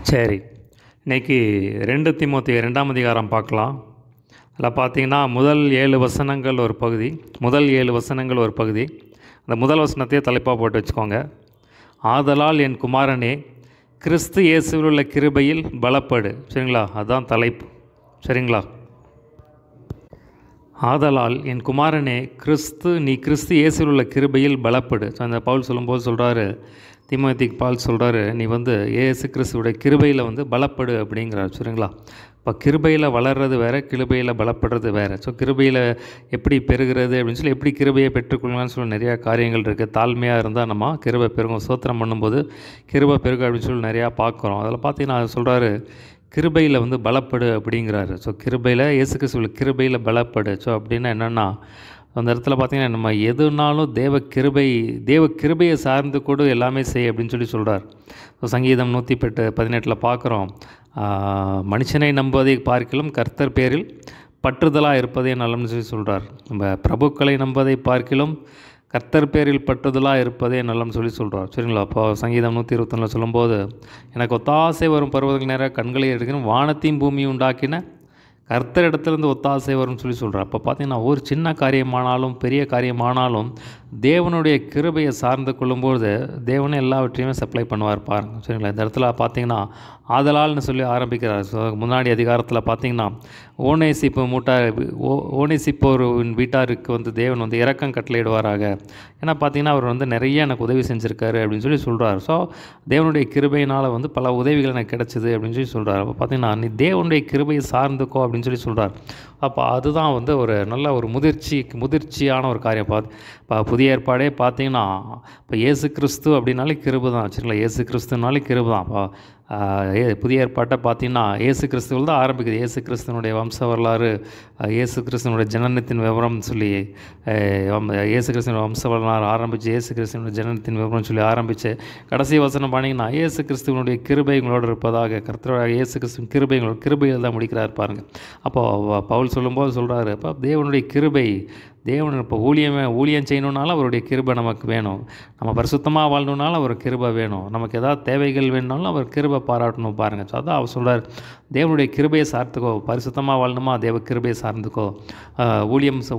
சரி. இன்னைக்கு 2 தீமோத்தேயு 2ஆம் அதிகாரம் பார்க்கலாம். அதில் பார்த்தீங்கன்னா, முதல் 7 வசனங்கள் ஒரு பகுதி. அந்த முதல் வசனத்தையே தலைப்பாக போட்டு வச்சுக்கோங்க. ஆதலால் என் குமாரனே, கிறிஸ்து இயேசுவில் உள்ள கிருபையில் பலப்படு. சரிங்களா? அதுதான் தலைப்பு. சரிங்களா? ஆதலால் என் குமாரனே, கிறிஸ்து இயேசுவில் உள்ள கிருபையில் பலப்படு. அந்த பவுல் சொல்லும்போது சொல்கிறாரு, தீமோத்தேயுக்கு பவுல் சொல்கிறாரு, நீ இயேசு கிறிஸ்துவோடைய கிருபையில் பலப்படு அப்படிங்கிறார். சரிங்களா? இப்போ கிருபையில் வளர்கிறது வேறு, கிருபையில் பலப்படுறது வேறு. ஸோ கிருபையில் எப்படி பெருகிறது அப்படின்னு சொல்லி, எப்படி கிருபையை பெற்றுக்கொள்ளலாம்னு சொல்லி நிறையா காரியங்கள் இருக்குது. தாழ்மையாக இருந்தால் நம்ம கிருபை பெருகும். ஸ்தோத்திரம் பண்ணும்போது கிருபை பெருகும் அப்படின்னு சொல்லி நிறையா பார்க்குறோம். அதில் பார்த்தீங்கன்னா சொல்கிறாரு, கிருபையில் பலப்படு அப்படிங்கிறாரு. ஸோ கிருபையில் இயேசு கிறிஸ்துவில் கிருபையில் பலப்படு. ஸோ அப்படின்னா என்னென்னா, அந்த இடத்துல பார்த்திங்கன்னா, நம்ம எதுனாலும் தேவ கிருபையை சார்ந்து கூட எல்லாமே செய் அப்படின்னு சொல்லி சொல்கிறார். ஸோ சங்கீதம் 118 பார்க்குறோம், மனுஷனை நம்புவதை பார்க்கிலும் கர்த்தர் பேரில் பற்றுதலாக இருப்பதே நலம்னு சொல்லி சொல்கிறார். நம்ம பிரபுக்களை நம்புவதை பார்க்கிலும் கர்த்தர் பேரில் பற்றுதலாக இருப்பதே நலம்னு சொல்லி சொல்கிறார். சரிங்களா? அப்போ சங்கீதம் 121 சொல்லும்போது, எனக்கு ஒத்தாசை வரும் பருவத்துக்கு நேராக கண்களை எடுக்கணும், வானத்தையும் பூமியும் உண்டாக்கின கர்த்தர் இடத்துலேருந்து ஒத்தாசை வரும்னு சொல்லி சொல்கிறார். அப்போ பார்த்திங்கன்னா, ஒரு சின்ன காரியமானாலும் பெரிய காரியமானாலும் தேவனுடைய கிருபையை சார்ந்து கொள்ளும்போது தேவனே எல்லாவற்றையுமே சப்ளை பண்ணுவார் பாருங்கள். சரிங்களா? இந்த இடத்துல பார்த்திங்கன்னா, ஆதலால்னு சொல்லி ஆரம்பிக்கிறார். ஸோ முன்னாடி அதிகாரத்தில் பார்த்திங்கன்னா, ஓனேசிப்போரின் வீட்டாருக்கு தேவன் இரக்கம் கட்டளையிடுவாராக. ஏன்னா பார்த்திங்கன்னா, அவர் நிறைய எனக்கு உதவி செஞ்சுருக்காரு அப்படின்னு சொல்லி சொல்கிறார். ஸோ தேவனுடைய கிருபையினால் பல உதவிகள் எனக்கு கிடச்சிது அப்படின்னு சொல்லி சொல்கிறார். அப்போ பார்த்திங்கன்னா, நீ தேவனுடைய கிருபையை சார்ந்துக்கோ அப்படின்னு சொல்லி சொல்கிறார். அப்போ அதுதான் ஒரு நல்ல ஒரு முதிர்ச்சியான ஒரு காரியம். இப்போ புதிய ஏற்பாடே பார்த்திங்கன்னா, இப்போ இயேசு கிறிஸ்து அப்படின்னாலே கிருபை தான். சரிங்களா? இயேசு கிறிஸ்துனாலே கிருபை தான். இப்போ புதிய ஏற்பாட்டை பார்த்திங்கன்னா, இயேசு கிறிஸ்துவில் தான் ஆரம்பிக்குது. இயேசு கிறிஸ்துவனுடைய வம்ச வரலாறு, இயேசு கிறிஸ்துவனுடைய ஜனனத்தின் விவரம் சொல்லி, இயேசு கிறிஸ்துவனுடைய வம்ச வரலாறு ஆரம்பித்து, இயேசு கிறிஸ்துவனுடைய ஜனனத்தின் விவரம் சொல்லி ஆரம்பித்து, கடைசி வசனம் பண்ணிங்கன்னா, இயேசு கிறிஸ்துவனுடைய கிருபை உங்களோடு இருப்பதாக, கர்த்தராக இயேசு கிறிஸ்துவின் கிருபையில் தான் முடிக்கிறார் பாருங்கள். அப்போது பவுல் சொல்லும்போது சொல்கிறாரு, அப்போ தேவனுடைய கிருபை, தேவன் இப்போ ஊழியம் செய்யணுன்னாலும் அவருடைய கிருபை நமக்கு வேணும். நம்ம பரிசுத்தமாக வாழணுன்னாலும் அவர் கிருபை வேணும். நமக்கு ஏதாவது தேவைகள் வேணுனாலும் அவர் கிருபை பாராட்டணும் பாருங்கள். ஸோ அதான் அவர் சொல்கிறார், தேவனுடைய கிருபையை சார்ந்துக்கோ. பரிசுத்தமாக வாழணுமா, தேவ கிருபையை சார்ந்துக்கோ.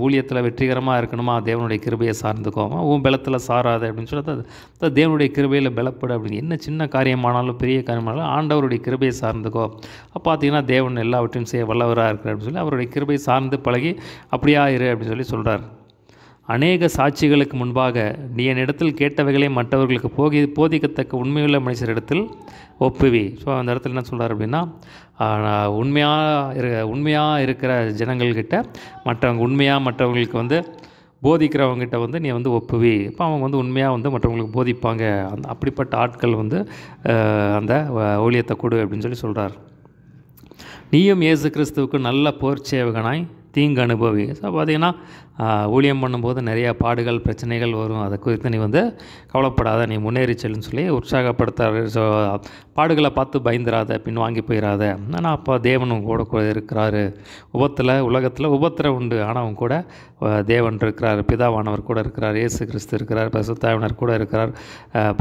ஊழியத்தில் வெற்றிகரமாக இருக்கணுமா, தேவனுடைய கிருபையை சார்ந்துக்கோ. பலத்தில் சாராது அப்படின்னு சொல்லி தேவனுடைய கிருபையில் பலப்படு அப்படின்னு. என்ன சின்ன காரியமானாலும் பெரிய காரியமானாலும் ஆண்டவருடைய கிருபையை சார்ந்துக்கோ. பார்த்தீங்கன்னா, தேவன் எல்லாவற்றையும் செய்ய வல்லவராக இருக்கிறார் அப்படின்னு சொல்லி அவருடைய கிருபையை சார்ந்து பழகி அப்படியா இரு அப்படின்னு சொல்லி சொல்கிறார். அநேக சாட்சிகளுக்கு முன்பாக நீ என்னிடத்தில் கேட்டவைகளை மற்றவர்களுக்கு போதிக்கத்தக்க உண்மையுள்ள மனுஷரிடத்தில் ஒப்புவி. ஸோ அந்த இடத்துல என்ன சொல்கிறார் அப்படின்னா, உண்மையாக இருக்கிற ஜனங்கள்கிட்ட மற்றவங்களுக்கு போதிக்கிறவங்ககிட்ட நீ ஒப்புவி. இப்போ அவங்க உண்மையாக மற்றவங்களுக்கு போதிப்பாங்க. அப்படிப்பட்ட ஆட்கள் அந்த ஊழியத்தை கொடு அப்படின்னு சொல்லி சொல்கிறார். நீயும் இயேசு கிறிஸ்துவுக்கு நல்ல போர்ச்சேவகனாய் தீங்கு அனுபவி. ஸோ பார்த்திங்கன்னா, ஊழியம் பண்ணும்போது நிறையா பாடுகள் பிரச்சனைகள் வரும். அதை குறித்து நீ கவலைப்படாத, நீ முன்னேறி செல்லுன்னு சொல்லி உற்சாகப்படுத்தாரு. ஸோ பாடுகளை பார்த்து பயந்துராத, பின் வாங்கி போயிடாத. ஆனால் அப்போ தேவனும் கூட இருக்கிறாரு. உலகத்தில் உபத்திரம் உண்டு, ஆனால் அவங்க கூட தேவன் இருக்கிறார். பிதாவானவர் கூட இருக்கிறார். இயேசு கிறிஸ்து இருக்கிறார். பரிசுத்தாவினர் கூட இருக்கிறார்.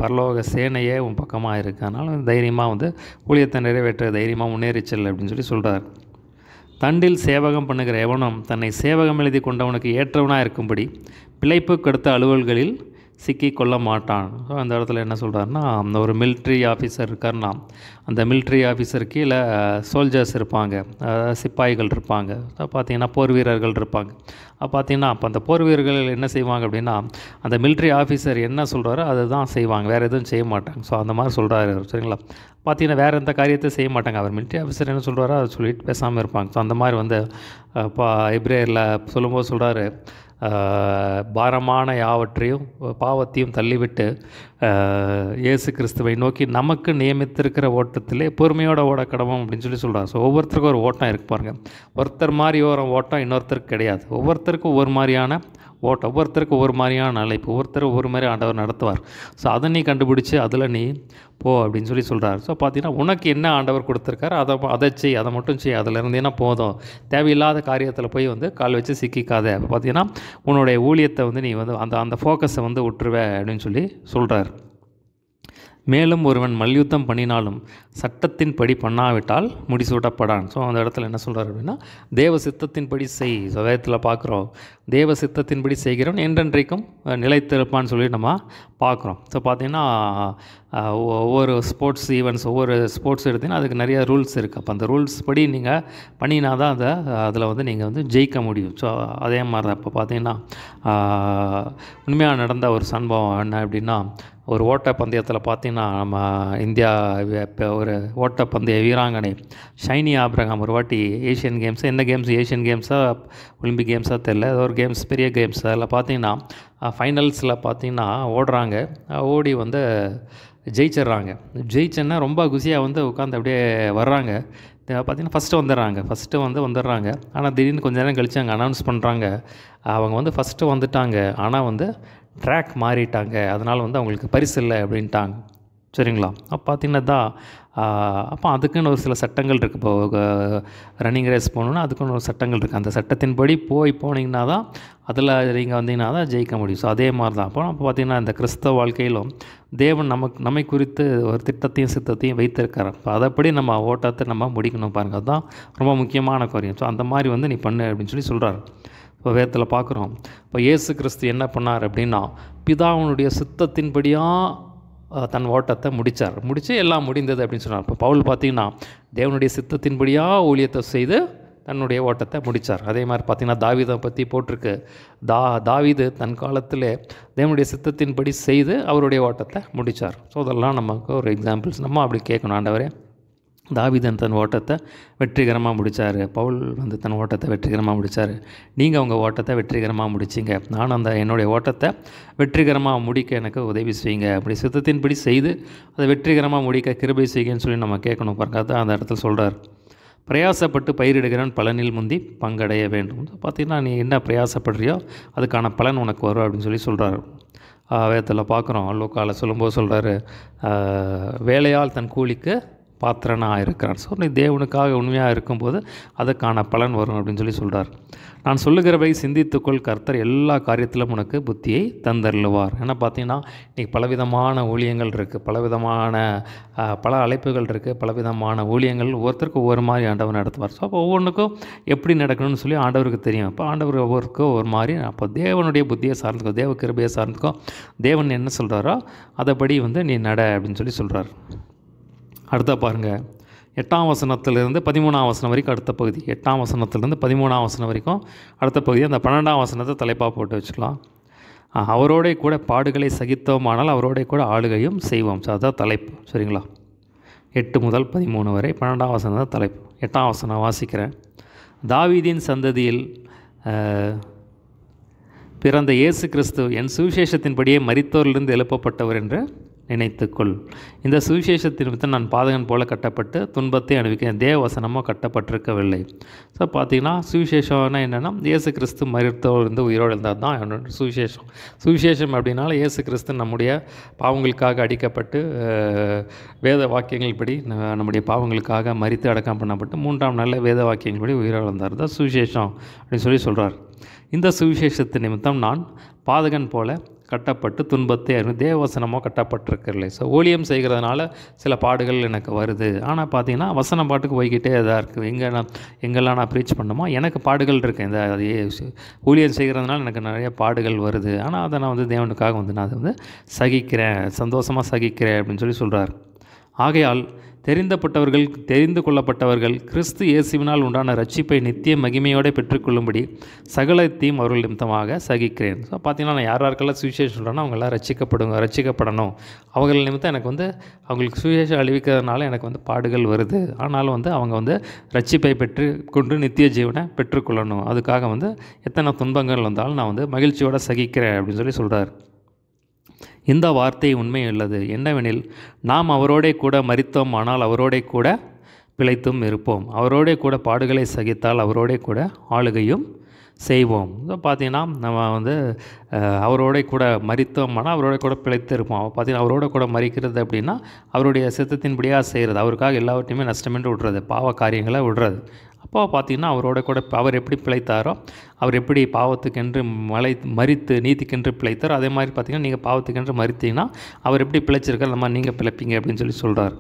பரலோக சேனையே உன் பக்கமாக இருக்குது. அதனால் தைரியமாக ஊழியத்தை நிறைவேற்ற தைரியமாக முன்னேறி செல் அப்படின்னு சொல்லி சொல்கிறார். தண்டில் சேவகம் பண்ணுகிற எவனும் தன்னை சேவகம் எழுதி கொண்டவனுக்கு ஏற்றவனாக இருக்கும்படி பிழைப்புக்கு அடுத்த அலுவல்களில் சிக்கி கொள்ள மாட்டான். ஸோ அந்த இடத்துல என்ன சொல்கிறாருன்னா, ஒரு மிலிட்ரி ஆஃபீஸர் இருக்காருன்னா, அந்த மிலிட்ரி ஆஃபீஸர் கீழே சோல்ஜர்ஸ் இருப்பாங்க, சிப்பாய்கள் இருப்பாங்க, பார்த்திங்கன்னா போர் வீரர்கள் இருப்பாங்க. பார்த்திங்கன்னா அப்போ அந்த போர் வீரர்கள் என்ன செய்வாங்க அப்படின்னா, அந்த மிலிட்ரி ஆஃபீஸர் என்ன சொல்கிறாரோ அதை தான் செய்வாங்க, வேறு எதுவும் செய்ய மாட்டாங்க. ஸோ அந்த மாதிரி சொல்கிறாரு. சரிங்களா? பார்த்திங்கன்னா வேறு எந்த காரியத்தை செய்ய மாட்டாங்க. அவர் மிலிட்ரி ஆஃபீஸர் என்ன சொல்கிறாரோ அதை சொல்லிட்டு பேசாமல் இருப்பாங்க. ஸோ அந்த மாதிரி எபிரேயரில் சொல்லும்போது சொல்கிறாரு, பாரமான யாவற்றையும் பாவத்தையும் தள்ளிவிட்டு இயேசு கிறிஸ்துவை நோக்கி நமக்கு நியமித்திருக்கிற ஓட்டத்திலே பொறுமையோடு ஓட கடவும் அப்படின்னு சொல்லி சொல்கிறார். ஸோ ஒவ்வொருத்தருக்கும் ஒரு ஓட்டம் இருக்கு பாருங்கள். ஒருத்தர் மாதிரி ஓட்டம் இன்னொருத்தருக்கு கிடையாது. ஒவ்வொருத்தருக்கும் ஒவ்வொரு மாதிரியான ஓட்டம், ஒவ்வொருத்தருக்கும் ஒவ்வொரு மாதிரியான அழைப்பு, ஒவ்வொருத்தரும் ஒவ்வொரு மாதிரி ஆண்டவர் நடத்துவார். ஸோ அதை நீ கண்டுபிடிச்சி அதில் நீ போ அப்படின்னு சொல்லி சொல்கிறார். ஸோ பார்த்தீங்கன்னா, உனக்கு என்ன ஆண்டவர் கொடுத்துருக்காரு அதை செய், அதை மட்டும் செய். அதில் இருந்தேன்னா போதும். தேவையில்லாத காரியத்தில் போய் கால் வச்சு சிக்கிக்காத. அப்போ பார்த்தீங்கன்னா, உன்னுடைய ஊழியத்தை நீ அந்த ஃபோக்கஸை விட்டுருவே அப்படின்னு சொல்லி சொல்கிறார். மேலும் ஒருவன் மல்யுத்தம் பண்ணினாலும் சட்டத்தின்படி பண்ணாவிட்டால் முடிசூட்டப்படான். ஸோ அந்த இடத்துல என்ன சொல்கிறார் அப்படின்னா, தேவ சித்தத்தின்படி செய். வேதத்தில் பார்க்குறோம், தேவ சித்தத்தின்படி செய்கிறவன் என்றென்றைக்கும் நிலைத்திருப்பான்னு சொல்லி நம்ம பார்க்குறோம். ஸோ பார்த்திங்கன்னா ஒவ்வொரு ஸ்போர்ட்ஸ் ஈவெண்ட்ஸ், ஒவ்வொரு ஸ்போர்ட்ஸ் எடுத்திங்கன்னா அதுக்கு நிறைய ரூல்ஸ் இருக்குது. அப்போ அந்த ரூல்ஸ் படி நீங்கள் பண்ணினா தான் அதில் வந்து நீங்கள் வந்து ஜெயிக்க முடியும். ஸோ அதே மாதிரி தான் இப்போ பார்த்திங்கன்னா உண்மையாக நடந்த ஒரு சம்பவம் என்ன அப்படின்னா, ஒரு ஓட்டப்பந்தயத்தில் பார்த்திங்கன்னா நம்ம இந்தியா இப்போ ஒரு ஓட்டப்பந்தய வீராங்கனை ஷைனி ஆப்ரஹாம் ஒரு வாட்டி ஏஷியன் கேம்ஸ், எந்த கேம்ஸ், ஏஷியன் கேம்ஸாக ஒலிம்பிக் கேம்ஸாக தெரில, ஏதோ ஒரு கேம்ஸ், பெரிய கேம்ஸ், அதில் பார்த்திங்கன்னா ஃபைனல்ஸில் பார்த்திங்கன்னா ஓடுறாங்க, ஓடி வந்து ஜெயிச்சிட்றாங்க. ஜெயிச்சேன்னா ரொம்ப குஷியாக வந்து உட்காந்து அப்படியே வர்றாங்க. பார்த்திங்கன்னா ஃபஸ்ட்டு வந்துடுறாங்க. ஆனால் திடீர்னு கொஞ்ச நேரம் கழித்து அங்கே அனௌன்ஸ் பண்ணுறாங்க, அவங்க வந்து ஃபஸ்ட்டு வந்துட்டாங்க, ஆனால் வந்து ட்ராக் மாறிட்டாங்க, அதனால் வந்து அவங்களுக்கு பரிசு இல்லை அப்படின்ட்டாங்க. சரிங்களா? அப்போ பார்த்திங்கன்னா அப்போ அதுக்குன்னு ஒரு சில சட்டங்கள் இருக்குது. இப்போ ரன்னிங் ரேஸ் போகணுன்னா அதுக்குன்னு ஒரு சட்டங்கள் இருக்குது. அந்த சட்டத்தின்படி போனீங்கன்னா தான் அதில் நீங்கள் வந்தீங்கன்னா தான் ஜெயிக்க முடியும். ஸோ அதே மாதிரி தான் அப்போ பார்த்திங்கன்னா இந்த கிறிஸ்தவ வாழ்க்கையிலும் தேவன் நம்மை குறித்து ஒரு திட்டத்தையும் சித்தத்தையும் வைத்திருக்கார். இப்போ அதைப்படி நம்ம ஓட்டத்தை நம்ம முடிக்கணும் பாருங்கள், அதுதான் ரொம்ப முக்கியமான காரியம். ஸோ அந்த மாதிரி வந்து நீ பண்ணு அப்படின்னு சொல்கிறார். இப்போ வேதத்தில் பார்க்குறோம், இப்போ இயேசு கிறிஸ்து என்ன பண்ணார் அப்படின்னா, பிதாவினுடைய சித்தத்தின்படியாக தன் ஓட்டத்தை முடித்து எல்லாம் முடிந்தது அப்படின்னு சொன்னார். இப்போ பவுல் பார்த்திங்கன்னா தேவனுடைய சித்தத்தின்படியாக ஊழியத்தை செய்து தன்னுடைய ஓட்டத்தை முடித்தார். அதே மாதிரி பார்த்திங்கன்னா தாவீதை பற்றி போட்டிருக்கு, தாவீது தன் காலத்தில் தேவனுடைய சித்தத்தின்படி செய்து அவருடைய ஓட்டத்தை முடித்தார். ஸோ அதெல்லாம் நமக்கு ஒரு எக்ஸாம்பிள்ஸ். நம்ம அப்படி கேட்கணும், ஆண்டவரே தாவீதன் தன் ஓட்டத்தை வெற்றிகரமாக முடித்தார், பவுல் வந்து தன் ஓட்டத்தை வெற்றிகரமாக முடித்தார், நீங்கள் உங்கள் ஓட்டத்தை வெற்றிகரமாக முடிச்சிங்க, நான் என்னுடைய ஓட்டத்தை வெற்றிகரமாக முடிக்க எனக்கு உதவி செய்யுங்க, அப்படி சித்தத்தின்படி செய்து அதை வெற்றிகரமாக முடிக்க கிருபை செய்யுங்கன்னு சொல்லி நம்ம கேட்கணும் பாருங்க. அதான் அந்த இடத்துல சொல்கிறார், பிரயாசப்பட்டு பயிரிடுகிறவன் பலனில் முந்தி பங்கடைய வேண்டும். பார்த்திங்கன்னா நீ என்ன பிரயாசப்படுறியோ அதுக்கான பலன் உனக்கு வரும் அப்படின்னு சொல்கிறார். வேதத்தில் பார்க்குறோம், லூக்காவில் சொல்லும்போது சொல்கிறாரு, வேலையால் தன் கூலிக்கு பாத்திரனாக இருக்கிறான். ஸோ நீ தேவனுக்காக உண்மையாக இருக்கும்போது அதுக்கான பலன் வரும் அப்படின்னு சொல்கிறார். நான் சொல்லுகிறவை சிந்தித்துக்கொள், கர்த்தர் எல்லா காரியத்திலும் உனக்கு புத்தியை தந்தருளுவார். ஏன்னா பார்த்தீங்கன்னா இன்றைக்கி பலவிதமான ஊழியங்கள் இருக்குது, பல அழைப்புகள் இருக்குது, பலவிதமான ஊழியங்கள் ஒவ்வொருத்தருக்கும் ஒவ்வொரு மாதிரி ஆண்டவர் நடத்துவார். ஸோ அப்போ ஒவ்வொன்றுக்கும் எப்படி நடக்கணும்னு சொல்லி ஆண்டவருக்கு தெரியும். அப்போ ஆண்டவர் ஒவ்வொருக்கும் ஒரு மாதிரி, அப்போ தேவனுடைய புத்தியை சார்ந்துக்கோ, தேவ கிருபையை சார்ந்துக்கோ, தேவன் என்ன சொல்கிறாரோ அதைப்படி வந்து நீ நட அப்படின்னு சொல்கிறார். அடுத்த பாருங்கள், 8ஆம் வசனத்திலிருந்து 13ஆம் வசனம் வரைக்கும் அடுத்த பகுதி, 8ஆம் வசனத்திலிருந்து 13ஆம் வசனம் வரைக்கும் அடுத்த பகுதி. அந்த 12ஆம் வசனத்தை தலைப்பாக போட்டு வச்சுக்கலாம். அவரோட கூட பாடுகளை சகித்தோமானால் அவரோட கூட ஆளுகையும் செய்வோம். ஸோ அதுதான் தலைப்பு. சரிங்களா? 8 முதல் 13 வரை 12ஆம் வசனம் தான் தலைப்பு. 8ஆம் வசனம் வாசிக்கிறேன். தாவீதின் சந்ததியில் பிறந்த இயேசு கிறிஸ்து என் சுவிசேஷத்தின்படியே மரித்தோரிலிருந்து எழுப்பப்பட்டவர் என்று நினைத்துக்கொள். இந்த சுவிசேஷத்தின் நிமித்தம் நான் பாதகன் போல கட்டப்பட்டு துன்பத்தை அனுபவிக்கிறேன், தேவவசனமோ கட்டப்பட்டிருக்கவில்லை. ஸோ பார்த்திங்கன்னா சுவிசேஷம்னா என்னென்னா, இயேசு கிறிஸ்து மரித்தோரிலிருந்து உயிரோடு இருந்தால் தான் என்னோட சுவிசேஷம். சுவிசேஷம் அப்படின்னால இயேசு கிறிஸ்து நம்முடைய பாவங்களுக்காக அடிக்கப்பட்டு வேத வாக்கியங்கள் படி நம்முடைய பாவங்களுக்காக மரித்து அடக்கம் பண்ணப்பட்டு 3ஆம் நாளில் வேத வாக்கியங்கள் படி உயிரோடு இருந்தார் தான் சுவிசேஷம் அப்படின்னு சொல்கிறார். இந்த சுவிசேஷத்தின் நிமித்தம் நான் பாதகன் போல கட்டப்பட்டு துன்பத்தை தேவவசனமோ கட்டப்பட்டிருக்கவில்லை. ஸோ ஊழியம் செய்கிறதுனால சில பாடுகள் எனக்கு வருது. ஆனால் பார்த்தீங்கன்னா வசனம் பாட்டுக்கு போய்கிட்டே இதாக இருக்குது. எங்கெல்லாம் நான் ப்ரீச் பண்ணணுமோ எனக்கு பாடுகள் இருக்குது. இந்த ஊழியம் செய்கிறதுனால எனக்கு நிறைய பாடுகள் வருது. ஆனால் அதை நான் வந்து தேவனுக்காக வந்து நான் அதை வந்து சகிக்கிறேன், சந்தோஷமாக சகிக்கிறேன் அப்படின்னு சொல்கிறார். ஆகையால் தெரிந்து கொள்ளப்பட்டவர்கள் கிறிஸ்து இயேசுவினால் உண்டான ரட்சிப்பை நித்திய மகிமையோடு பெற்றுக்கொள்ளும்படி சகலத்தையும் அவர்கள் நிமித்தமாக சகிக்கிறேன். ஸோ பார்த்தீங்கன்னா நான் யாருக்கெல்லாம் சுவிசேஷம் சொல்கிறேன்னா அவங்களாம் ரட்சிக்கப்படணும். அவர்கள் நிமித்தம் எனக்கு வந்து அவங்களுக்கு சுவிசேஷம் அழிவிக்கிறதுனால எனக்கு வந்து பாடுகள் வருது. ஆனாலும் வந்து அவங்க வந்து ரட்சிப்பை பெற்றுக்கொண்டு நித்திய ஜீவனை பெற்றுக்கொள்ளணும். அதுக்காக வந்து எத்தனை துன்பங்கள் வந்தாலும் நான் வந்து மகிழ்ச்சியோடு சகிக்கிறேன் அப்படின்னு சொல்கிறார். இந்த வார்த்தை உண்மை உள்ளது என்னவெனில், நாம் அவரோட கூட மரித்தோம், ஆனால் அவரோட கூட பிழைத்தும் இருப்போம். அவரோட கூட பாடுகளை சகித்தால் அவரோட கூட ஆளுகையும் செய்வோம். ஸோ பார்த்தீங்கன்னா நம்ம வந்து அவரோட கூட மரித்தோம்னா அவரோட கூட பிழைத்து இருப்போம். பார்த்தீங்கன்னா அவரோட கூட மறிக்கிறது அப்படின்னா அவருடைய சித்தத்தின்படியாக செய்கிறது, அவருக்காக எல்லாவற்றையுமே நஷ்டமென்று விடுறது, பாவ காரியங்களை விடுறது. அப்போ பார்த்திங்கன்னா அவரோட கூட அவர் எப்படி பிழைத்தாரோ, அவர் எப்படி பாவத்துக்கென்று மரித்து நீதிக்கென்று பிழைத்தாரோ, அதே மாதிரி பார்த்திங்கன்னா நீங்கள் பாவத்துக்கென்று மரித்தீங்கன்னா அவர் எப்படி பிழைச்சிருக்கார், அந்த மாதிரி நீங்கள் பிழைப்பீங்க அப்படின்னு சொல்லி சொல்கிறார்.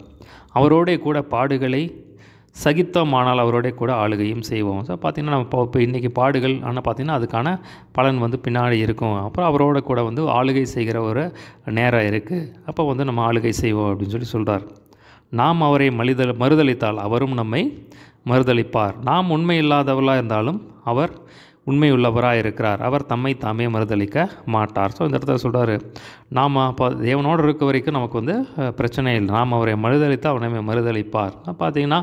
அவரோட கூட பாடுகளை சகித்தோமானால் அவரோட கூட ஆளுகையும் செய்வோம். ஸோ பார்த்திங்கன்னா நம்ம இப்போ இன்றைக்கி பாடுகள், ஆனால் பார்த்திங்கன்னா அதுக்கான பலன் வந்து பின்னாடி இருக்கும். அப்புறம் அவரோட கூட வந்து ஆளுகை செய்கிற ஒரு நேரம் இருக்குது. அப்போ வந்து நம்ம ஆளுகை செய்வோம் அப்படின்னு சொல்லி சொல்கிறார். நாம் அவரை மறுதலித்தால் அவரும் நம்மை மறுதலிப்பார். நாம் உண்மை இல்லாதவர்களாக இருந்தாலும் அவர் உண்மையுள்ளவராக இருக்கிறார். அவர் தம்மை தாமே மறுதலிக்க மாட்டார். ஸோ இந்த இடத்துல சொல்கிறார், நாம் இப்போ தேவனோடு இருக்க வரைக்கும் நமக்கு வந்து பிரச்சனை இல்லை. நாம் அவரை மறுதலித்தால் அவர் நம்மை மறுதலிப்பார். பார்த்திங்கன்னா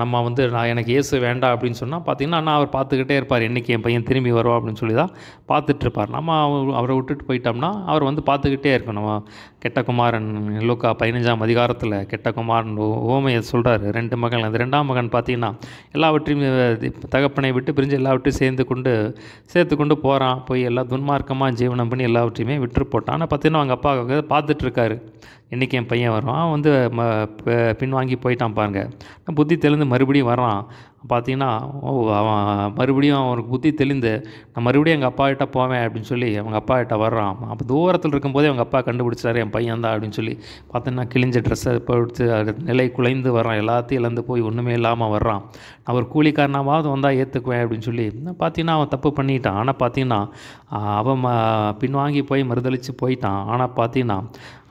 நம்ம வந்து எனக்கு இயேசு வேண்டாம் அப்படின்னு சொன்னால் பார்த்திங்கன்னா ஆனால் அவர் பார்த்துக்கிட்டே இருப்பார். என்றைக்கு என் பையன் திரும்பி வருவா அப்படின்னு சொல்லி தான் பார்த்துட்ருப்பார். நம்ம அவரை விட்டுட்டு போயிட்டோம்னா அவர் வந்து பார்த்துக்கிட்டே இருக்கும். நம்ம கெட்ட குமாரன் லூக்கா 15ஆம் அதிகாரத்தில் கெட்ட குமாரன் ஓமையை சொல்கிறார். 2 மகன். அந்த 2ஆம் மகன் பார்த்திங்கன்னா எல்லாவற்றையும் தகப்பனை விட்டு பிரிஞ்சு எல்லாவற்றையும் சேர்த்து கொண்டு போகிறான். போய் எல்லாம் துன்மார்க்கமாக ஜீவனம் பண்ணி எல்லாவற்றையுமே விட்டு போட்டான். ஆனால் பார்த்திங்கன்னா அவங்க அப்பா பார்த்துட்ருக்காரு, என்றைக்கு என் பையன் வரும். அவன் வந்து பின்வாங்கி போயிட்டான் பாருங்கள். புத்தி தெளிந்து மறுபடியும் வரான். பார்த்திங்கன்னா அவன் மறுபடியும் அவனுக்கு புத்தி தெளிந்து நான் மறுபடியும் எங்கள் அப்பா கிட்ட போவேன் அப்படின்னு சொல்லி அவங்க அப்பா கிட்ட வர்றான். அப்போ தூரத்தில் இருக்கும்போதே அவங்க அப்பா கண்டுபிடிச்சாரு என் பையன் தான் அப்படின்னு சொல்லி. பார்த்தீங்கன்னா கிழிஞ்ச ட்ரெஸ்ஸை போட்டு நிலை குலைந்து வர்றான். எல்லாத்தையும் இழந்து போய் ஒன்றுமே இல்லாமல் வர்றான். அவர் கூலிக்காரனாவது வந்தால் ஏற்றுக்குவேன் அப்படின்னு சொல்லி பார்த்திங்கன்னா அவன் தப்பு பண்ணிட்டான். ஆனால் பார்த்திங்கன்னா அவன் பின்வாங்கி போய் மறுதளித்து போயிட்டான். ஆனால் பார்த்திங்கன்னா